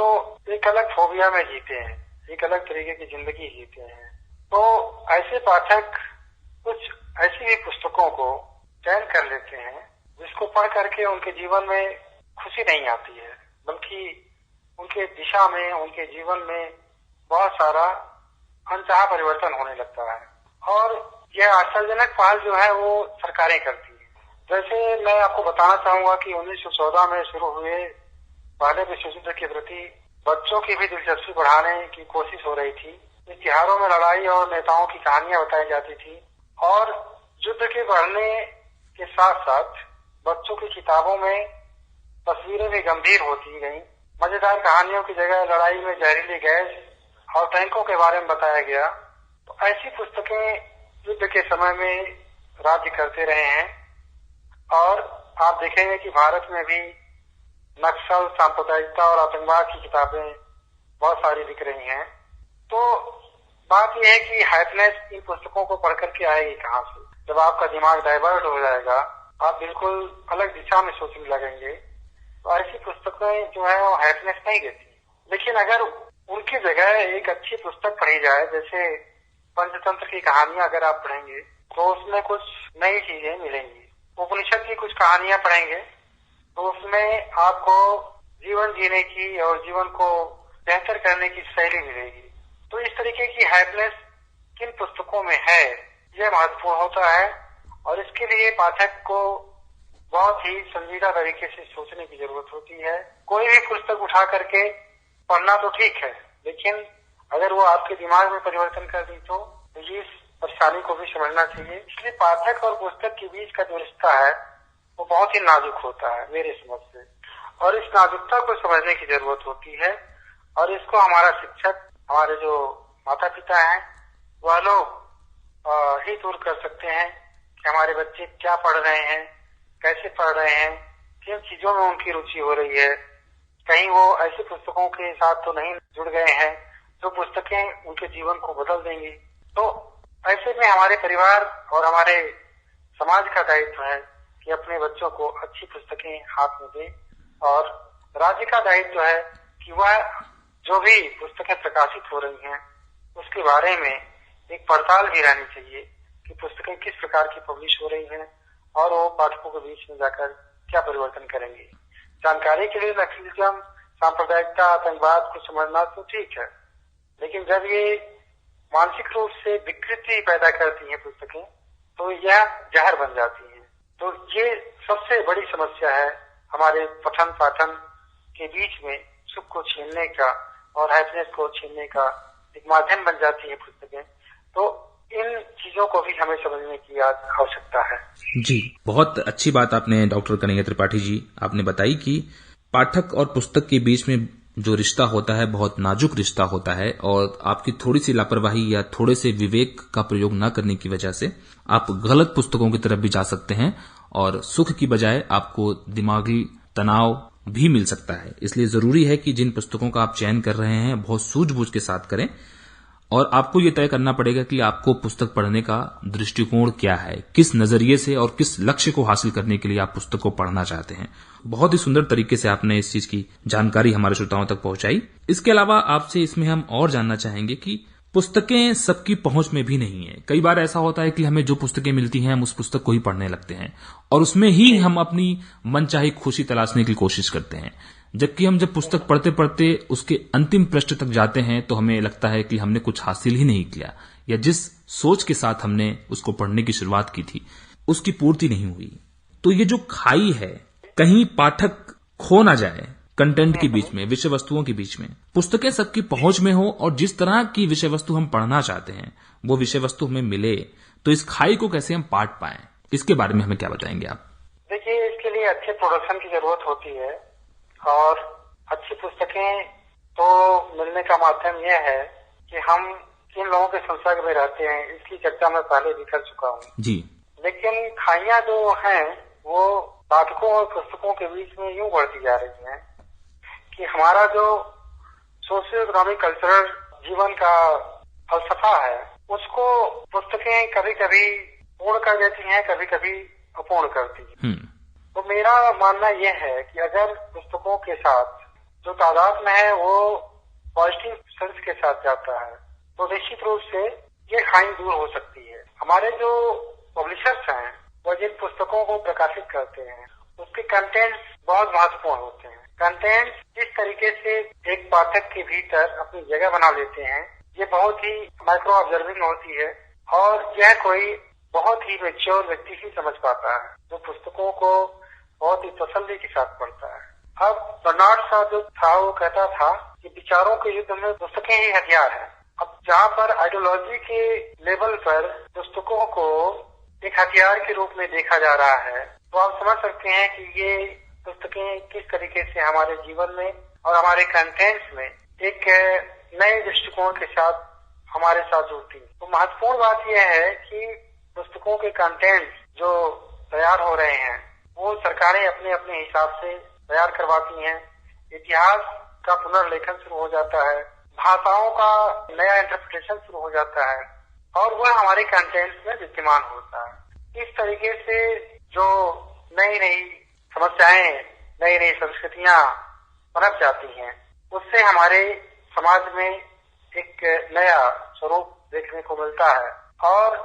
एक अलग फोबिया में जीते हैं, एक अलग तरीके की जिंदगी जीते हैं। तो ऐसे पाठक कुछ ऐसी भी पुस्तकों को चयन कर लेते हैं जिसको पढ़ करके उनके जीवन में खुशी नहीं आती है, बल्कि उनके दिशा में, उनके जीवन में बहुत सारा अनचाहा परिवर्तन होने लगता है। और यह आश्चर्यजनक पहल जो है वो सरकारें करती है। जैसे मैं आपको बताना चाहूंगा कि 1914 में शुरू हुए पहले विश्व युद्ध के प्रति बच्चों की भी दिलचस्पी बढ़ाने की कोशिश हो रही थी। इतिहासों में लड़ाई और नेताओं की कहानियां बताई जाती थी और युद्ध के बढ़ने के साथ साथ बच्चों की किताबों में तस्वीरें भी गंभीर होती गईं। मजेदार कहानियों की जगह लड़ाई में जहरीली गैस और टैंकों के बारे में बताया गया। तो ऐसी पुस्तकें युद्ध के समय में राज्य करते रहे हैं। और आप देखेंगे कि भारत में भी नक्सल, सांप्रदायिकता और आतंकवाद की किताबें बहुत सारी बिक रही हैं। तो बात यह है कि हैप्पीनेस इन पुस्तकों को पढ़ करके आएगी कहाँ से? जब आपका दिमाग डाइवर्ट हो जाएगा, आप बिल्कुल अलग दिशा में सोचने लगेंगे, तो ऐसी पुस्तकें जो है वो हैप्पीनेस नहीं देती। लेकिन अगर उनकी जगह एक अच्छी पुस्तक पढ़ी जाए, जैसे पंचतंत्र की कहानियां अगर आप पढ़ेंगे तो उसमें कुछ नई चीजें मिलेंगी। उपनिषद की कुछ कहानियां पढ़ेंगे तो उसमें आपको जीवन जीने की और जीवन को बेहतर करने की शैली मिलेगी। तो इस तरीके की हैप्पीनेस किन पुस्तकों में है, यह महत्वपूर्ण होता है। और इसके लिए पाठक को बहुत ही संजीदा तरीके से सोचने की जरूरत होती है। कोई भी पुस्तक उठा करके पढ़ना तो ठीक है, लेकिन अगर वो आपके दिमाग में परिवर्तन कर दी तो इस परेशानी को भी समझना चाहिए। इसलिए पाठक और पुस्तक के बीच का जो रिश्ता है वो बहुत ही नाजुक होता है मेरे समझ से, और इस नाजुकता को समझने की जरूरत होती है। और इसको हमारा शिक्षक, हमारे जो माता पिता हैं, वह लोग ही दूर कर सकते हैं कि हमारे बच्चे क्या पढ़ रहे हैं, कैसे पढ़ रहे हैं, किन चीजों में उनकी रुचि हो रही है। कहीं वो ऐसी पुस्तकों के साथ तो नहीं जुड़ गए हैं जो पुस्तकें उनके जीवन को बदल देंगी। तो ऐसे में हमारे परिवार और हमारे समाज का दायित्व है कि अपने बच्चों को अच्छी पुस्तकें हाथ में दें, और राज्य का दायित्व है कि वह जो भी पुस्तकें प्रकाशित हो रही हैं उसके बारे में एक पड़ताल भी रहनी चाहिए कि पुस्तकें किस प्रकार की पब्लिश हो रही हैं और वो पाठकों के बीच में जाकर क्या परिवर्तन करेंगी। जानकारी के लिए नक्सलिज्म, सांप्रदायिकता, आतंकवाद को समझना तो ठीक है, लेकिन जब ये मानसिक रूप से विकृति पैदा करती हैं पुस्तकें, तो यह जहर बन जाती हैं। तो ये सबसे बड़ी समस्या है हमारे पठन पाठन के बीच में। सुख को छीनने का और हैप्पीनेस को छीनने का एक माध्यम बन जाती है पुस्तकें। तो इन चीजों को भी हमें समझने की आवश्यकता है। जी, बहुत अच्छी बात आपने डॉक्टर कन्हैया त्रिपाठी जी आपने बताई कि पाठक और पुस्तक के बीच में जो रिश्ता होता है बहुत नाजुक रिश्ता होता है, और आपकी थोड़ी सी लापरवाही या थोड़े से विवेक का प्रयोग न करने की वजह से आप गलत पुस्तकों की तरफ भी जा सकते हैं और सुख की बजाय आपको दिमागी तनाव भी मिल सकता है। इसलिए जरूरी है कि जिन पुस्तकों का आप चयन कर रहे हैं बहुत सूझबूझ के साथ करें और आपको ये तय करना पड़ेगा कि आपको पुस्तक पढ़ने का दृष्टिकोण क्या है, किस नजरिए से और किस लक्ष्य को हासिल करने के लिए आप पुस्तक को पढ़ना चाहते हैं। बहुत ही सुंदर तरीके से आपने इस चीज की जानकारी हमारे श्रोताओं तक पहुंचाई। इसके अलावा आपसे इसमें हम और जानना चाहेंगे कि पुस्तकें सबकी पहुंच में भी नहीं है। कई बार ऐसा होता है कि हमें जो पुस्तकें मिलती हैं हम उस पुस्तक को ही पढ़ने लगते हैं और उसमें ही हम अपनी मनचाही खुशी तलाशने की कोशिश करते हैं, जबकि हम जब पुस्तक पढ़ते पढ़ते उसके अंतिम पृष्ठ तक जाते हैं तो हमें लगता है कि हमने कुछ हासिल ही नहीं किया या जिस सोच के साथ हमने उसको पढ़ने की शुरुआत की थी उसकी पूर्ति नहीं हुई। तो ये जो खाई है, कहीं पाठक खो ना जाए कंटेंट के बीच में, विषय वस्तुओं के बीच में, पुस्तकें सबकी पहुंच में हो और जिस तरह की विषय वस्तु हम पढ़ना चाहते हैं वो विषय वस्तु हमें मिले, तो इस खाई को कैसे हम पाट पाएं, इसके बारे में हमें क्या बताएंगे आप? देखिए, इसके लिए अच्छे प्रोडक्शन की जरूरत होती है और अच्छी पुस्तकें तो मिलने का माध्यम यह है कि हम किन लोगों के संसर्ग में रहते हैं, इसकी चर्चा मैं पहले भी कर चुका हूँ जी। लेकिन खाइयां जो हैं वो पाठकों और पुस्तकों के बीच में यूं बढ़ती जा रही हैं कि हमारा जो सोशियो इकोनॉमिक कल्चरल जीवन का फलसफा है उसको पुस्तकें कभी कभी पूर्ण कर देती हैं, कभी कभी अपूर्ण करती हैं। तो मेरा मानना यह है कि अगर पुस्तकों के साथ जो तादाद में है वो पॉजिटिव सेंस के साथ जाता है तो निश्चित रूप से ये खाई दूर हो सकती है। हमारे जो पब्लिशर्स हैं वो जिन पुस्तकों को प्रकाशित करते हैं उसके कंटेंट्स बहुत महत्वपूर्ण होते हैं। कंटेंट्स जिस तरीके से एक पाठक के भीतर अपनी जगह बना लेते हैं ये बहुत ही माइक्रो ऑब्जर्विंग होती है और यह कोई बहुत ही मैच्योर व्यक्ति ही समझ पाता है जो पुस्तकों को बहुत ही तसल्ली के साथ पढ़ता है। अब बर्नार्ड शॉ जो था वो कहता था कि विचारों के युद्ध में पुस्तकें ही हथियार हैं। अब जहाँ पर आइडियोलॉजी के लेवल पर पुस्तकों को एक हथियार के रूप में देखा जा रहा है तो आप समझ सकते हैं कि ये पुस्तकें किस तरीके से हमारे जीवन में और हमारे कंटेंट्स में एक नए दृष्टिकोण के साथ हमारे साथ जुड़ती है। तो महत्वपूर्ण बात यह है कि पुस्तकों के कंटेंट्स जो तैयार हो रहे हैं वो सरकारें अपने अपने हिसाब से तैयार करवाती हैं। इतिहास का पुनर्लेखन शुरू हो जाता है, भाषाओं का नया इंटरप्रिटेशन शुरू हो जाता है और वह हमारे कंटेंट्स में विद्यमान होता है। इस तरीके से जो नई नई समस्याएं, नई नई संस्कृतियां पनप जाती हैं उससे हमारे समाज में एक नया स्वरूप देखने को मिलता है। और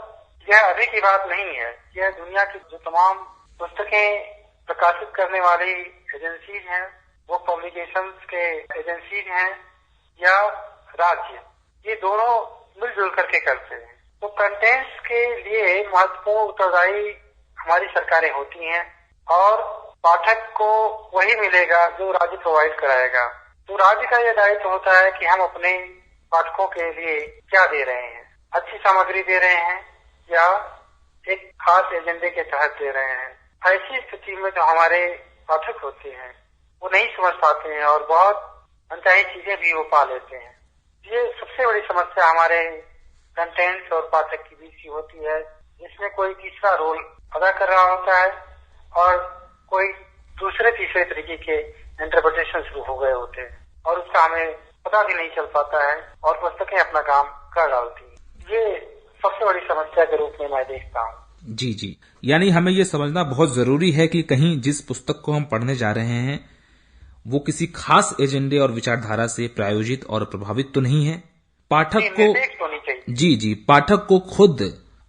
यह अभी की बात नहीं है, यह दुनिया की जो तमाम पुस्तकें प्रकाशित करने वाली एजेंसीज हैं, वो पब्लिकेशंस के एजेंसीज हैं या राज्य, ये दोनों मिलजुल करके करते हैं। तो कंटेंट्स के लिए महत्वपूर्ण उत्तरदायी हमारी सरकारें होती हैं और पाठक को वही मिलेगा जो राज्य प्रोवाइड कराएगा। तो राज्य का यह दायित्व होता है कि हम अपने पाठकों के लिए क्या दे रहे हैं, अच्छी सामग्री दे रहे हैं या एक खास एजेंडे के तहत दे रहे हैं। ऐसी स्थिति में जो हमारे पाठक होते हैं वो नहीं समझ पाते हैं और बहुत अनचाही चीजें भी वो पा लेते हैं। ये सबसे बड़ी समस्या हमारे कंटेंट्स और पाठक के बीच की होती है, जिसमें कोई तीसरा रोल अदा कर रहा होता है और कोई दूसरे तीसरे तरीके के इंटरप्रिटेशन शुरू हो गए होते हैं और उसका हमें पता भी नहीं चल पाता है और पुस्तकें अपना काम कर डालती हैं। ये सबसे बड़ी समस्या के रूप में मैं देखता हूँ। जी जी, यानी हमें ये समझना बहुत जरूरी है कि कहीं जिस पुस्तक को हम पढ़ने जा रहे हैं वो किसी खास एजेंडे और विचारधारा से प्रायोजित और प्रभावित तो नहीं है। पाठक को जी पाठक को खुद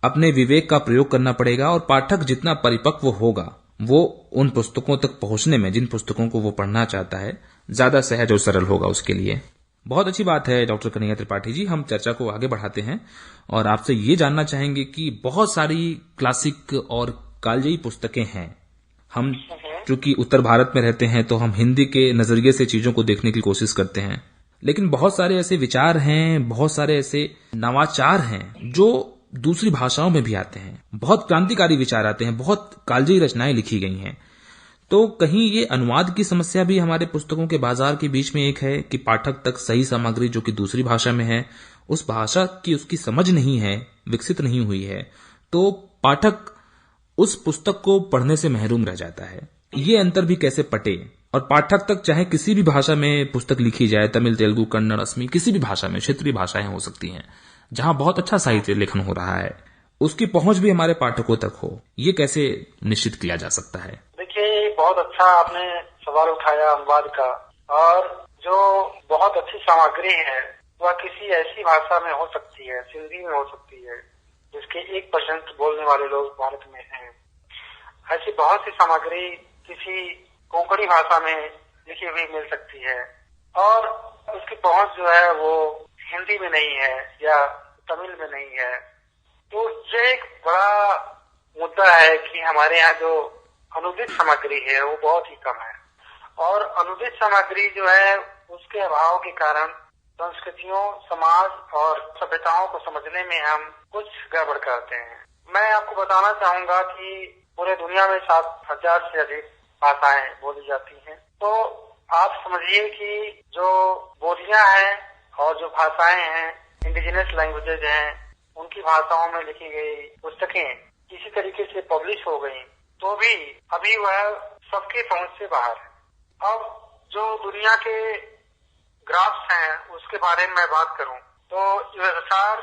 अपने विवेक का प्रयोग करना पड़ेगा और पाठक जितना परिपक्व होगा वो उन पुस्तकों तक पहुंचने में, जिन पुस्तकों को वो पढ़ना चाहता है, ज्यादा सहज और सरल होगा उसके लिए। बहुत अच्छी बात है डॉक्टर कन्हैया त्रिपाठी जी। हम चर्चा को आगे बढ़ाते हैं और आपसे ये जानना चाहेंगे कि बहुत सारी क्लासिक और कालजयी पुस्तकें हैं। हम चूंकि उत्तर भारत में रहते हैं तो हम हिंदी के नजरिए से चीजों को देखने की कोशिश करते हैं, लेकिन बहुत सारे ऐसे विचार हैं, बहुत सारे ऐसे नवाचार हैं जो दूसरी भाषाओं में भी आते हैं। बहुत क्रांतिकारी विचार आते हैं, बहुत कालजयी रचनाएं लिखी गई हैं। तो कहीं ये अनुवाद की समस्या भी हमारे पुस्तकों के बाजार के बीच में एक है कि पाठक तक सही सामग्री जो कि दूसरी भाषा में है, उस भाषा की उसकी समझ नहीं है, विकसित नहीं हुई है, तो पाठक उस पुस्तक को पढ़ने से महरूम रह जाता है। ये अंतर भी कैसे पटे, और पाठक तक चाहे किसी भी भाषा में पुस्तक लिखी जाए, तमिल, तेलुगु, कन्नड़, असमी, किसी भी भाषा में, क्षेत्रीय भाषाएं हो सकती हैं जहां बहुत अच्छा साहित्य लेखन हो रहा है, उसकी पहुंच भी हमारे पाठकों तक हो, ये कैसे निश्चित किया जा सकता है? देखिए, बहुत अच्छा आपने सवाल उठाया अनुवाद का। और जो बहुत अच्छी सामग्री है वह किसी ऐसी भाषा में हो सकती है, सिंधी में हो सकती है, जिसके 1% बोलने वाले लोग भारत में हैं। ऐसी बहुत सी सामग्री किसी कोंकणी भाषा में लिखी हुई मिल सकती है और उसकी पहुंच जो है वो हिंदी में नहीं है या तमिल में नहीं है। तो ये एक बड़ा मुद्दा है कि हमारे यहाँ जो अनुदित सामग्री है वो बहुत ही कम है और अनुदित सामग्री जो है उसके अभाव के कारण संस्कृतियों, समाज और सभ्यताओं को समझने में हम कुछ गड़बड़ करते हैं। मैं आपको बताना चाहूंगा कि पूरे दुनिया में 7,000 से अधिक भाषाएं बोली जाती हैं। तो आप समझिए कि जो बोलियां हैं और जो भाषाएं हैं, इंडिजिनस लैंग्वेजेज हैं, उनकी भाषाओं में लिखी गई पुस्तकें किसी तरीके से पब्लिश हो गई तो भी अभी वह सबके पहुंच से बाहर है। अब जो दुनिया के ग्राफ्स हैं उसके बारे में मैं बात करूं तो यूएसएसआर,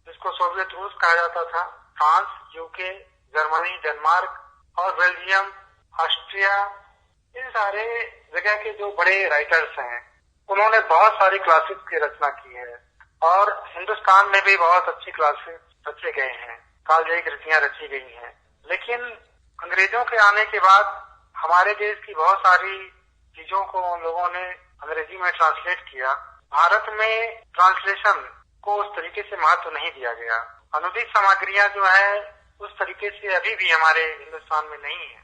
जिसको सोवियत रूस कहा जाता था, फ्रांस, यूके, जर्मनी, डेनमार्क और बेल्जियम, ऑस्ट्रिया, इन सारे जगह के जो बड़े राइटर्स हैं उन्होंने बहुत सारी क्लासिक्स की रचना की है और हिंदुस्तान में भी बहुत अच्छी क्लासिक्स रचे गए हैं, कालजयी कृतियां रची गई हैं। लेकिन अंग्रेजों के आने के बाद हमारे देश की बहुत सारी चीजों को उन लोगों ने अंग्रेजी में ट्रांसलेट किया। भारत में ट्रांसलेशन को उस तरीके से महत्व नहीं दिया गया। अनुदित सामग्रियां जो है उस तरीके से अभी भी हमारे हिंदुस्तान में नहीं है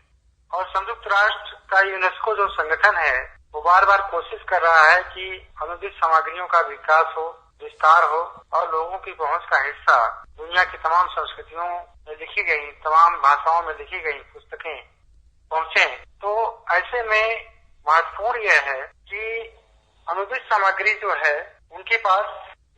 और संयुक्त राष्ट्र का यूनेस्को जो संगठन है वो बार बार कोशिश कर रहा है कि अनुदित सामग्रियों का विकास हो, विस्तार हो और लोगों की पहुंच का हिस्सा दुनिया की तमाम संस्कृतियों में लिखी गई, तमाम भाषाओं में लिखी गई पुस्तकें पहुंचे। तो ऐसे में महत्वपूर्ण यह है कि अनुदित सामग्री जो है उनके पास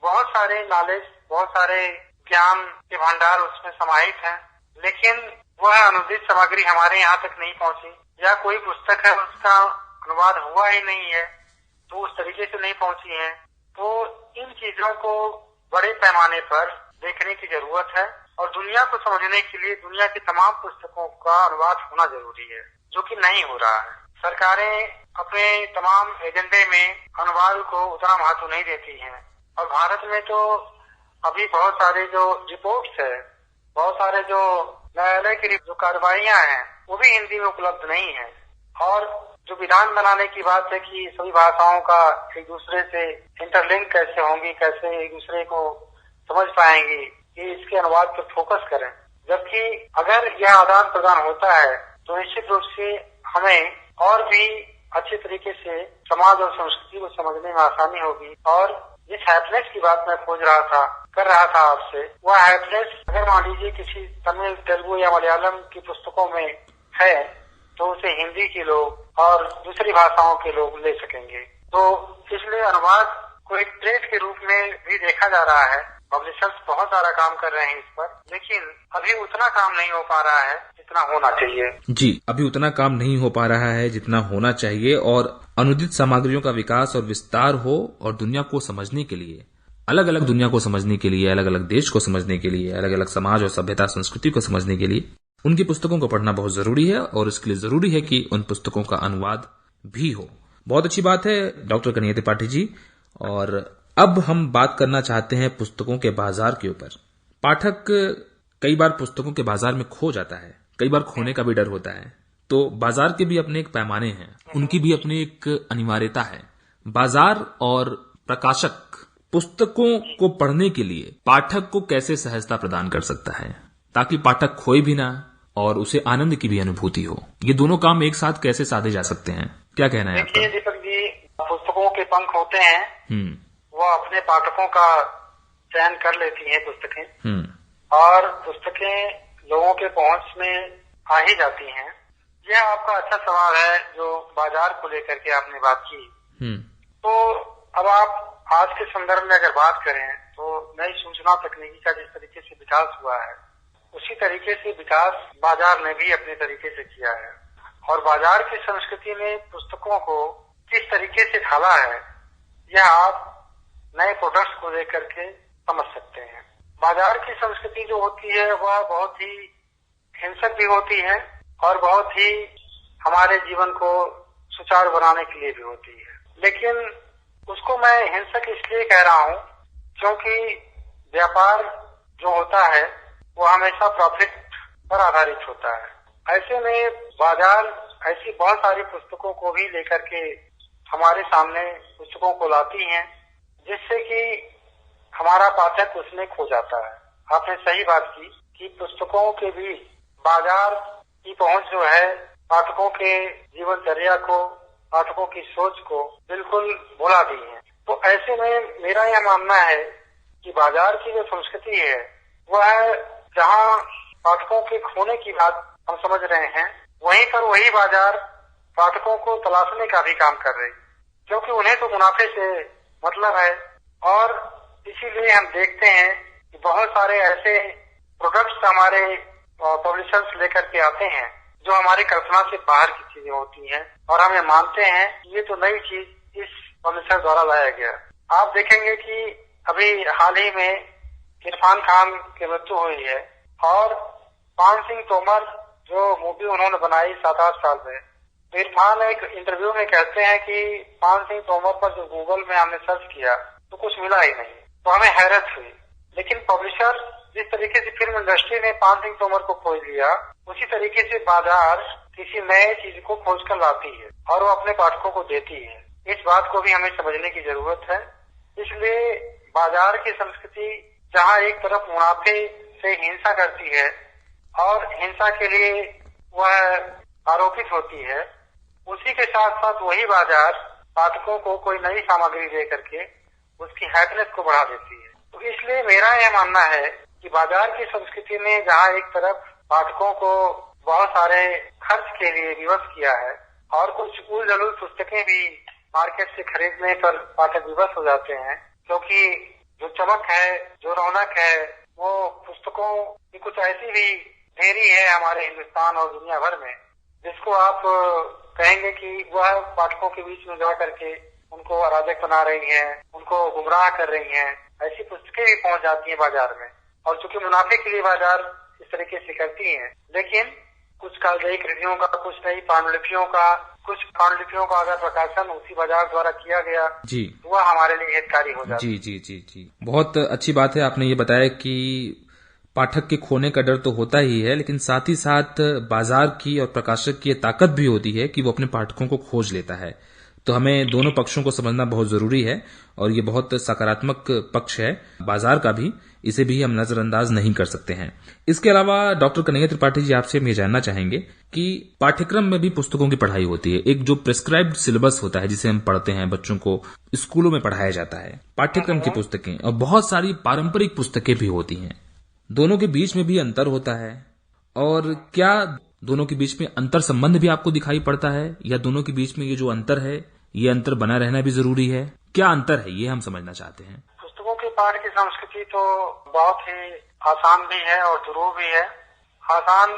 बहुत सारे नॉलेज, बहुत सारे ज्ञान के भंडार उसमें समाहित हैं, लेकिन वह अनुदित सामग्री हमारे यहाँ तक नहीं पहुंची या कोई पुस्तक है उसका अनुवाद हुआ ही नहीं है तो उस तरीके से नहीं पहुंची है। तो इन चीजों को बड़े पैमाने पर देखने की जरूरत है और दुनिया को समझने के लिए दुनिया की तमाम पुस्तकों का अनुवाद होना जरूरी है, जो कि नहीं हो रहा है। सरकारें अपने तमाम एजेंडे में अनुवाद को उतना महत्व नहीं देती हैं और भारत में तो अभी बहुत सारे जो रिपोर्ट्स है, बहुत सारे जो न्यायालय की जो कार्रवाइयां हैं वो भी हिंदी में उपलब्ध नहीं है और जो विधान बनाने की बात है कि सभी भाषाओं का एक दूसरे से इंटरलिंक कैसे होंगी, कैसे एक दूसरे को समझ पाएंगी, कि इसके अनुवाद पर फोकस करें। जबकि अगर यह आदान प्रदान होता है तो निश्चित रूप से हमें और भी अच्छे तरीके से समाज और संस्कृति को समझने में आसानी होगी। और जिस हैप्पीनेस की बात मैं कर रहा था आपसे, वह हैप्पीनेस अगर मान लीजिए किसी तमिल, तेलुगु या मलयालम की पुस्तकों में है तो उसे हिंदी के लोग और दूसरी भाषाओं के लोग ले सकेंगे। तो इसलिए अनुवाद को एक ट्रेड के रूप में भी देखा जा रहा है। पब्लिशर्स बहुत सारा काम कर रहे हैं इस पर, लेकिन अभी उतना काम नहीं हो पा रहा है जितना होना चाहिए। जी, अभी उतना काम नहीं हो पा रहा है जितना होना चाहिए और अनुदित सामग्रियों का विकास और विस्तार हो और दुनिया को समझने के लिए, अलग अलग दुनिया को समझने के लिए, अलग अलग देश को समझने के लिए, अलग अलग समाज और सभ्यता संस्कृति को समझने के लिए उनकी पुस्तकों को पढ़ना बहुत जरूरी है और इसके लिए जरूरी है कि उन पुस्तकों का अनुवाद भी हो। बहुत अच्छी बात है डॉक्टर कन्हैया त्रिपाठी जी। और अब हम बात करना चाहते हैं पुस्तकों के बाजार के ऊपर। पाठक कई बार पुस्तकों के बाजार में खो जाता है, कई बार खोने का भी डर होता है। तो बाजार के भी अपने एक पैमाने हैं, उनकी भी अपनी एक अनिवार्यता है। बाजार और प्रकाशक पुस्तकों को पढ़ने के लिए पाठक को कैसे सहजता प्रदान कर सकता है ताकि पाठक खोए भी ना और उसे आनंद की भी अनुभूति हो? ये दोनों काम एक साथ कैसे साधे जा सकते हैं, क्या कहना है आपका? दीपक जी, पुस्तकों के पंख होते हैं, वह अपने पाठकों का चयन कर लेती हैं पुस्तकें और पुस्तकें लोगों के पहुंच में आ ही जाती हैं। यह आपका अच्छा सवाल है जो बाजार को लेकर के आपने बात की। तो अब आप आज के संदर्भ में अगर बात करें तो नई सूचना तकनीकी का जिस तरीके से विकास हुआ है उसी तरीके से विकास बाजार ने भी अपने तरीके से किया है और बाजार की संस्कृति में पुस्तकों को किस तरीके से ढाला है, यह आप नए प्रोडक्ट्स को लेकर के समझ सकते हैं। बाजार की संस्कृति जो होती है वह बहुत ही हिंसक भी होती है और बहुत ही हमारे जीवन को सुचारू बनाने के लिए भी होती है, लेकिन उसको मैं हिंसक इसलिए कह रहा हूँ क्योंकि व्यापार जो होता है वो हमेशा प्रॉफिट पर आधारित होता है। ऐसे में बाजार ऐसी बहुत सारी पुस्तकों को भी लेकर के हमारे सामने पुस्तकों को लाती हैं, जिससे कि हमारा पाठक उसमें खो जाता है। आपने सही बात की कि पुस्तकों के भी बाजार की पहुंच जो है पाठकों के जीवनचर्या को, पाठकों की सोच को बिल्कुल भुला दी है। तो ऐसे में मेरा यह मानना है कि बाजार की जो संस्कृति है वह जहां पाठकों के खोने की बात हम समझ रहे हैं, वहीं पर वही बाजार पाठकों को तलाशने का भी काम कर रही है, क्योंकि उन्हें तो मुनाफे से मतलब है। और इसीलिए हम देखते हैं कि बहुत सारे ऐसे प्रोडक्ट्स हमारे पब्लिशर्स लेकर के आते हैं जो हमारी कल्पना से बाहर की चीजें होती हैं, और हम ये मानते हैं कि ये तो नई चीज इस पब्लिशर द्वारा लाया गया। आप देखेंगे कि अभी हाल ही में इरफान खान की मृत्यु हुई है, और पान सिंह तोमर जो मूवी उन्होंने बनाई 7-8 साल में, तो इरफान एक इंटरव्यू में कहते हैं कि पान सिंह तोमर पर जो गूगल में हमने सर्च किया तो कुछ मिला ही नहीं, तो हमें हैरत हुई। लेकिन पब्लिशर जिस तरीके से फिल्म इंडस्ट्री ने पान सिंह तोमर को खोज लिया, उसी तरीके से बाजार किसी नए चीज को खोज कर लाती है और वो अपने पाठकों को देती है। इस बात को भी हमें समझने की जरूरत है। इसलिए बाजार की संस्कृति जहाँ एक तरफ मुनाफे से हिंसा करती है और हिंसा के लिए वह आरोपित होती है, उसी के साथ साथ वही बाजार पाठकों को कोई नई सामग्री दे करके उसकी हैप्पीनेस को बढ़ा देती है। तो इसलिए मेरा यह मानना है कि बाजार की संस्कृति ने जहाँ एक तरफ पाठकों को बहुत सारे खर्च के लिए विवश किया है और कुछ उल जलूल पुस्तकें भी मार्केट से खरीदने पर पाठक विवश हो जाते हैं, क्योंकि जो चमक है, जो रौनक है, वो पुस्तकों की कुछ ऐसी भी ढेरी है हमारे हिंदुस्तान और दुनिया भर में, जिसको आप कहेंगे कि वह पाठकों के बीच में जा करके उनको अराजक बना रही हैं, उनको गुमराह कर रही हैं। ऐसी पुस्तकें भी पहुंच जाती हैं बाजार में, और चूंकि मुनाफे के लिए बाजार इस तरीके से करती हैं, लेकिन कुछ कालजयी कृतियों का, कुछ नई पांडुलिपियों का, कुछ पांडुलिपियों का अगर प्रकाशन उसी बाजार द्वारा किया गया जी, तो वह हमारे लिए हितकारी हो जाता है। जी। बहुत अच्छी बात है, आपने ये बताया कि पाठक के खोने का डर तो होता ही है, लेकिन साथ ही साथ बाजार की और प्रकाशक की ताकत भी होती है कि वो अपने पाठकों को खोज लेता है। तो हमें दोनों पक्षों को समझना बहुत जरूरी है, और ये बहुत सकारात्मक पक्ष है बाजार का भी, इसे भी हम नजरअंदाज नहीं कर सकते हैं। इसके अलावा डॉक्टर कन्हैया त्रिपाठी जी, आपसे हम ये जानना चाहेंगे कि पाठ्यक्रम में भी पुस्तकों की पढ़ाई होती है। एक जो प्रिस्क्राइब्ड सिलेबस होता है जिसे हम पढ़ते हैं, बच्चों को स्कूलों में पढ़ाया जाता है, पाठ्यक्रम की पुस्तकें और बहुत सारी पारंपरिक पुस्तकें भी होती हैं। दोनों के बीच में भी अंतर होता है, और क्या दोनों के बीच में अंतर संबंध भी आपको दिखाई पड़ता है, या दोनों के बीच में ये जो अंतर है, ये अंतर बना रहना भी जरूरी है? क्या अंतर है, ये हम समझना चाहते हैं। पुस्तकों के पाठ की संस्कृति तो बहुत ही आसान भी है और दुरूह भी है। आसान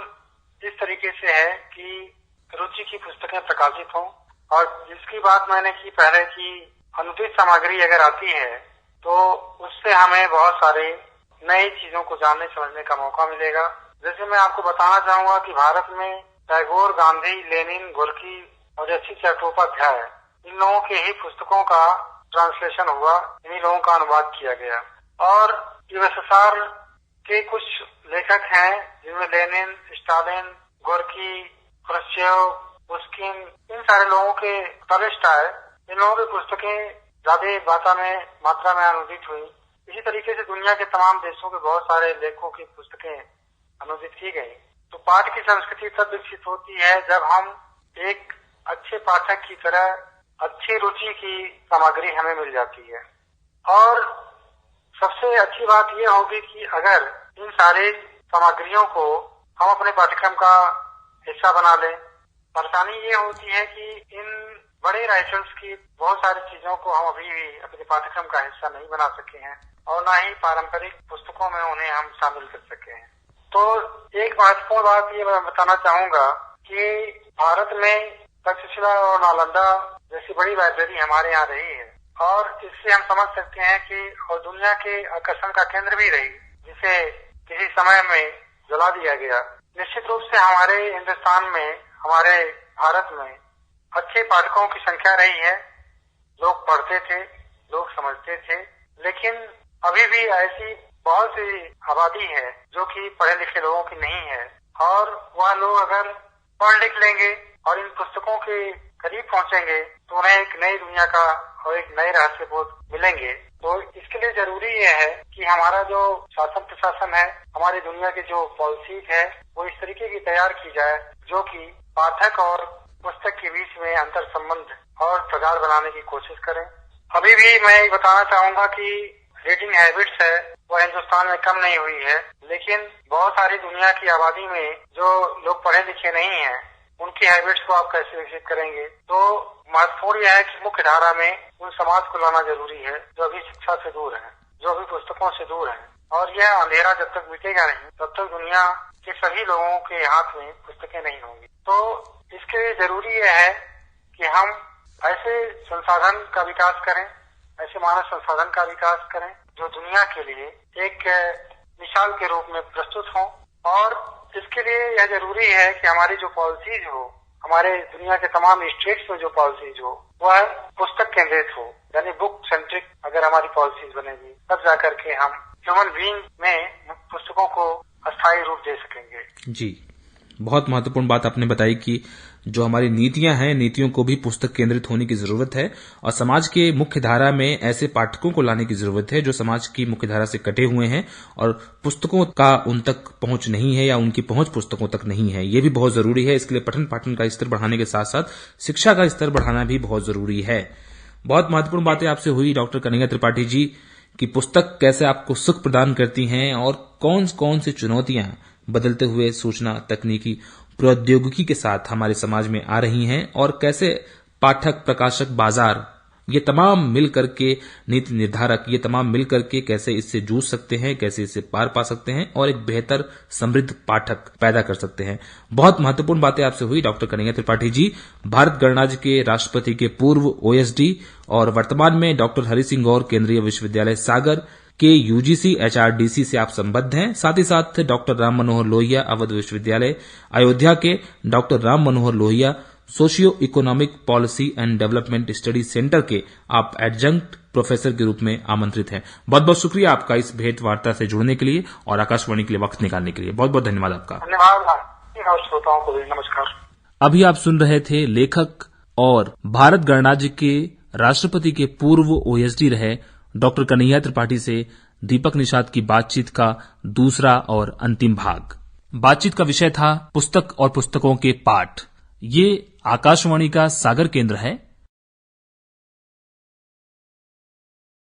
इस तरीके से है कि रुचि की पुस्तकें प्रकाशित हों, और जिसकी बात मैंने की पहले की अनुदित सामग्री अगर आती है तो उससे हमें बहुत सारे नई चीजों को जानने समझने का मौका मिलेगा। जैसे मैं आपको बताना चाहूंगा कि भारत में टैगोर, गांधी, लेनिन, गोर्की और एच.सी. चट्टोपाध्याय, इन लोगों के ही पुस्तकों का ट्रांसलेशन हुआ, इन्हीं लोगों का अनुवाद किया गया। और यूएसएसआर के कुछ लेखक हैं जिनमें लेनिन, स्टालिन, गोर्की, ख्रुश्चेव, पुस्किन, इन सारे लोगों के तलिस्ट आए। इन लोगों की पुस्तकें ज्यादा मात्रा में अनुदित हुई। इसी तरीके से दुनिया के तमाम देशों के बहुत सारे लेखकों की पुस्तकें अनुदित की गई। तो पाठ की संस्कृति तब विकसित होती है जब हम एक अच्छे पाठक की तरह अच्छी रुचि की सामग्री हमें मिल जाती है। और सबसे अच्छी बात यह होगी कि अगर इन सारी सामग्रियों को हम अपने पाठ्यक्रम का हिस्सा बना लें। परेशानी ये होती है कि इन बड़े राइटर्स की बहुत सारी चीजों को हम अभी भी अपने पाठ्यक्रम का हिस्सा नहीं बना सके हैं, और न ही पारंपरिक पुस्तकों में उन्हें हम शामिल कर सके हैं। तो एक महत्वपूर्ण बात ये मैं बताना चाहूंगा कि भारत में तक्षशिला और नालंदा जैसी बड़ी लाइब्रेरी हमारे यहाँ रही है और इससे हम समझ सकते हैं कि और दुनिया के आकर्षण का केंद्र भी रही, जिसे किसी समय में जला दिया गया। निश्चित रूप से हमारे हिंदुस्तान में, हमारे भारत में अच्छे पाठकों की संख्या रही है। लोग पढ़ते थे, लोग समझते थे, लेकिन अभी भी ऐसी बहुत सी आबादी है जो कि पढ़े लिखे लोगों की नहीं है और वह लोग अगर पढ़ लिख लेंगे और इन पुस्तकों के करीब पहुंचेंगे तो उन्हें एक नई दुनिया का और एक नए रहस्य बोध मिलेंगे। तो इसके लिए जरूरी यह है कि हमारा जो शासन प्रशासन है, हमारी दुनिया की जो पॉलिसीज है, वो इस तरीके की तैयार की जाए जो कि पाठक और पुस्तक के बीच में अंतर संबंध और प्रगाढ़ बनाने की कोशिश करें। अभी भी मैं ये बताना चाहूंगा कि रीडिंग हैबिट्स है वह हिंदुस्तान में कम नहीं हुई है, लेकिन बहुत सारी दुनिया की आबादी में जो लोग पढ़े लिखे नहीं हैं, उनकी हैबिट्स को आप कैसे विकसित करेंगे। तो महत्वपूर्ण यह है कि मुख्य धारा में उन समाज को लाना जरूरी है जो अभी शिक्षा से दूर है, जो अभी पुस्तकों से दूर है। और यह अंधेरा जब तक मिटेगा नहीं, तब तक दुनिया के सभी लोगों के हाथ में पुस्तकें नहीं होंगी। तो इसके लिए जरूरी यह है कि हम ऐसे संसाधन का विकास करें, ऐसे मानव संसाधन का विकास करें जो दुनिया के लिए एक मिसाल के रूप में प्रस्तुत हों। और इसके लिए यह जरूरी है कि हमारी जो पॉलिसीज हो, हमारे दुनिया के तमाम स्टेट्स में जो पॉलिसीज हो, वह पुस्तक केंद्रित हो, यानी बुक सेंट्रिक अगर हमारी पॉलिसीज बनेगी तब जाकर के हम ह्यूमन बीइंग में पुस्तकों को अस्थायी रूप दे सकेंगे। जी, बहुत महत्वपूर्ण बात आपने बताई कि जो हमारी नीतियां हैं, नीतियों को भी पुस्तक केंद्रित होने की जरूरत है और समाज के मुख्य धारा में ऐसे पाठकों को लाने की जरूरत है जो समाज की मुख्य धारा से कटे हुए हैं और पुस्तकों का उन तक पहुंच नहीं है या उनकी पहुंच पुस्तकों तक नहीं है। ये भी बहुत जरूरी है। इसके लिए पठन पाठन का स्तर बढ़ाने के साथ साथ शिक्षा का स्तर बढ़ाना भी बहुत जरूरी है। बहुत महत्वपूर्ण बातें आपसे हुई डॉक्टर कन्हैया त्रिपाठी जी कि पुस्तक कैसे आपको सुख प्रदान करती हैं और कौन कौन सी चुनौतियां बदलते हुए सूचना तकनीकी प्रौद्योगिकी के साथ हमारे समाज में आ रही हैं और कैसे पाठक, प्रकाशक, बाजार ये तमाम मिलकर के, नीति निर्धारक ये तमाम मिलकर के कैसे इससे जूझ सकते हैं, कैसे इससे पार पा सकते हैं और एक बेहतर समृद्ध पाठक पैदा कर सकते हैं। बहुत महत्वपूर्ण बातें आपसे हुई डॉक्टर कन्हैया त्रिपाठी जी, भारत गणराज्य के राष्ट्रपति के पूर्व ओएसडी और वर्तमान में डॉक्टर हरि सिंह गौर केंद्रीय विश्वविद्यालय सागर के यूजीसी एचआरडीसी से आप संबद्ध हैं। साथ ही साथ डॉक्टर राम मनोहर लोहिया अवध विश्वविद्यालय अयोध्या के doctor Ram Manohar Lohia socio economic policy and development study centre के आप एडजंक्ट प्रोफेसर के रूप में आमंत्रित हैं। बहुत बहुत शुक्रिया आपका इस भेंट वार्ता से जुड़ने के लिए और आकाशवाणी के लिए वक्त निकालने के लिए। बहुत बहुत धन्यवाद आपका। धन्यवाद श्रोताओं को भी नमस्कार। अभी आप सुन रहे थे लेखक और भारत गणराज्य के राष्ट्रपति के पूर्व ओएसडी रहे डॉक्टर कन्हैया त्रिपाठी से दीपक निषाद की बातचीत का दूसरा और अंतिम भाग। बातचीत का विषय था पुस्तक और पुस्तकों के पाठ। ये आकाशवाणी का सागर केंद्र है